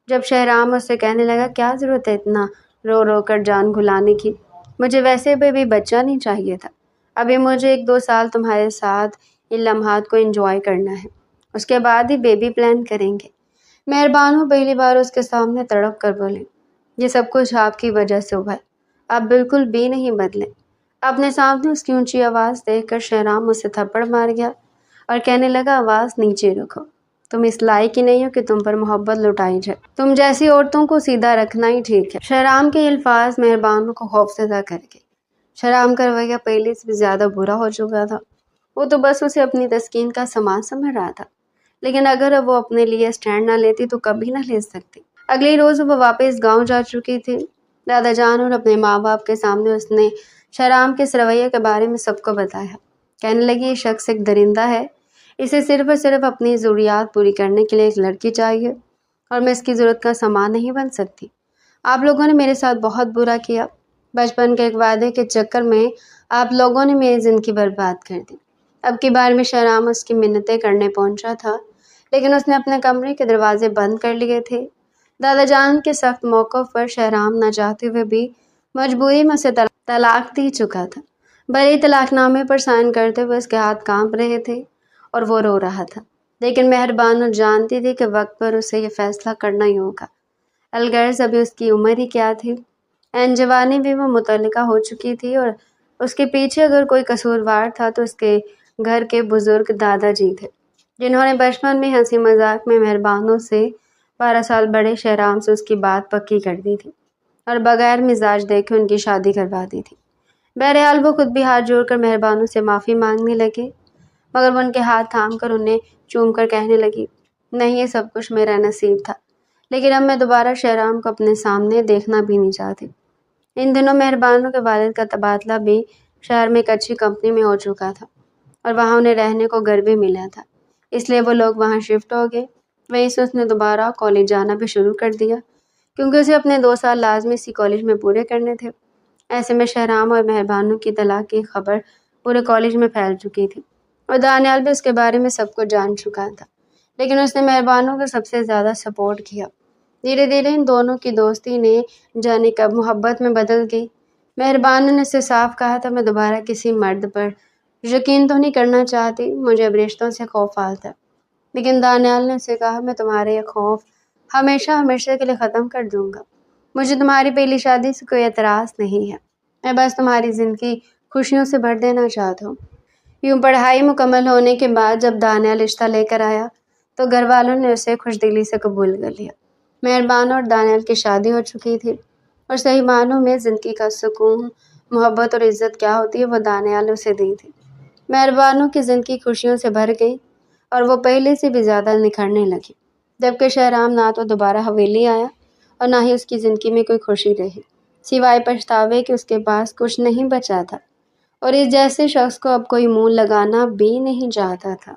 جب شہرام اس سے کہنے لگا کیا ضرورت ہے اتنا رو رو کر جان گھلانے کی، مجھے ویسے بھی بچہ نہیں چاہیے تھا، ابھی مجھے 1-2 سال تمہارے ساتھ ان لمحات کو انجوائے کرنا ہے، اس کے بعد ہی بیبی پلان کریں گے۔ مہربانو پہلی بار اس کے سامنے تڑپ کر بولی، یہ سب کچھ آپ کی وجہ سے ہوا ہے، آپ بالکل بھی نہیں بدلے۔ اپنے سامنے اس کی اونچی آواز دیکھ کر شہرام اسے تھپڑ مار گیا اور کہنے لگا آواز نیچے رکھو، تم اس لائق ہی نہیں ہو کہ تم پر محبت لٹائی جائے، تم جیسی عورتوں کو سیدھا رکھنا ہی ٹھیک ہے۔ شہرام کے الفاظ مہربانو کو خوفزدہ کر گئے۔ شہرام کا رویہ پہلے سے بھی زیادہ برا ہو چکا تھا، وہ تو بس اسے اپنی تسکین کا سامان سمجھ رہا تھا، لیکن اگر اب وہ اپنے لیے سٹینڈ نہ لیتی تو کبھی نہ لے سکتی۔ اگلے روز وہ واپس گاؤں جا چکی تھی۔ دادا جان اور اپنے ماں باپ کے سامنے اس نے شہرام کے اس رویے کے بارے میں سب کو بتایا۔ کہنے لگی یہ شخص ایک درندہ ہے، اسے صرف اور صرف اپنی ضروریات پوری کرنے کے لیے ایک لڑکی چاہیے اور میں اس کی ضرورت کا سامان نہیں بن سکتی۔ آپ لوگوں نے میرے ساتھ بہت برا کیا، بچپن کے ایک وعدے کے چکر میں آپ لوگوں نے میری زندگی برباد کر دی۔ اب کی بار میں شہرام اس کی منتیں کرنے پہنچا تھا، لیکن اس نے اپنے کمرے کے دروازے بند کر لیے تھے۔ دادا جان کے سخت موقف پر شہرام نہ چاہتے ہوئے بھی مجبوری میں اسے طلاق دی چکا تھا۔ بھلے ہی طلاق نامے پر سائن کرتے ہوئے اس کے ہاتھ کانپ رہے تھے اور وہ رو رہا تھا، لیکن مہربانو جانتی تھی کہ وقت پر اسے یہ فیصلہ کرنا ہی ہوگا۔ الغرض ابھی اس کی عمر ہی کیا تھی، عین جوانی بھی وہ متعلقہ ہو چکی تھی اور اس کے پیچھے اگر کوئی قصوروار تھا تو اس کے گھر کے بزرگ دادا جی تھے، جنہوں نے بچپن میں ہنسی مذاق میں مہربانوں سے 12 سال بڑے شہرام سے اس کی بات پکی کر دی تھی اور بغیر مزاج دیکھے ان کی شادی کروا دی تھی۔ بہرحال وہ خود بھی ہاتھ جوڑ کر مہربانوں سے معافی مانگنے لگے، مگر وہ ان کے ہاتھ تھام کر انہیں چوم کر کہنے لگی، نہیں، یہ سب کچھ میرا نصیب تھا، لیکن اب میں دوبارہ شہرام کو اپنے سامنے دیکھنا بھی نہیں چاہتی۔ ان دنوں مہربانوں کے والد کا تبادلہ بھی شہر میں ایک اچھی کمپنی میں ہو چکا تھا اور وہاں انہیں رہنے کو گھر بھی ملا تھا، اس لیے وہ لوگ وہاں شفٹ ہو گئے۔ وہیں سے اس نے دوبارہ کالج جانا بھی شروع کر دیا، کیونکہ اسے اپنے 2 سال لازمی اسی کالج میں پورے کرنے تھے۔ ایسے میں شہرام اور مہربانوں کی طلاق کی خبر پورے کالج میں پھیل چکی تھی اور دانیال بھی اس کے بارے میں سب کچھ جان چکا تھا، لیکن اس نے مہربانوں کو سب سے زیادہ سپورٹ کیا۔ دھیرے دھیرے ان دونوں کی دوستی نے جانے کب محبت میں بدل گئی۔ مہربانوں نے اسے صاف کہا تھا، میں دوبارہ کسی مرد پر یقین تو نہیں کرنا چاہتی، مجھے اب رشتوں سے خوف آتا ہے۔ لیکن دانیال نے اسے کہا، میں تمہارے یہ خوف ہمیشہ ہمیشہ کے لیے ختم کر دوں گا۔ مجھے تمہاری پہلی شادی سے کوئی اعتراض نہیں ہے، میں بس تمہاری زندگی خوشیوں سے بھر دینا چاہتا ہوں۔ یوں پڑھائی مکمل ہونے کے بعد جب دانیال رشتہ لے کر آیا تو گھر والوں نے اسے خوش دلی سے قبول کر لیا۔ مہربانوں اور دانیال کی شادی ہو چکی تھی اور صحیح معنوں میں زندگی کا سکون، محبت اور عزت کیا ہوتی ہے وہ دانیال نے اسے دی تھی۔ مہربانوں کی زندگی خوشیوں سے بھر گئی اور وہ پہلے سے بھی زیادہ نکھرنے لگی، جبکہ شہرام نہ تو دوبارہ حویلی آیا اور نہ ہی اس کی زندگی میں کوئی خوشی رہی، سوائے پچھتاوے کہ اس کے پاس کچھ نہیں بچا تھا اور اس جیسے شخص کو اب کوئی منہ لگانا بھی نہیں چاہتا تھا۔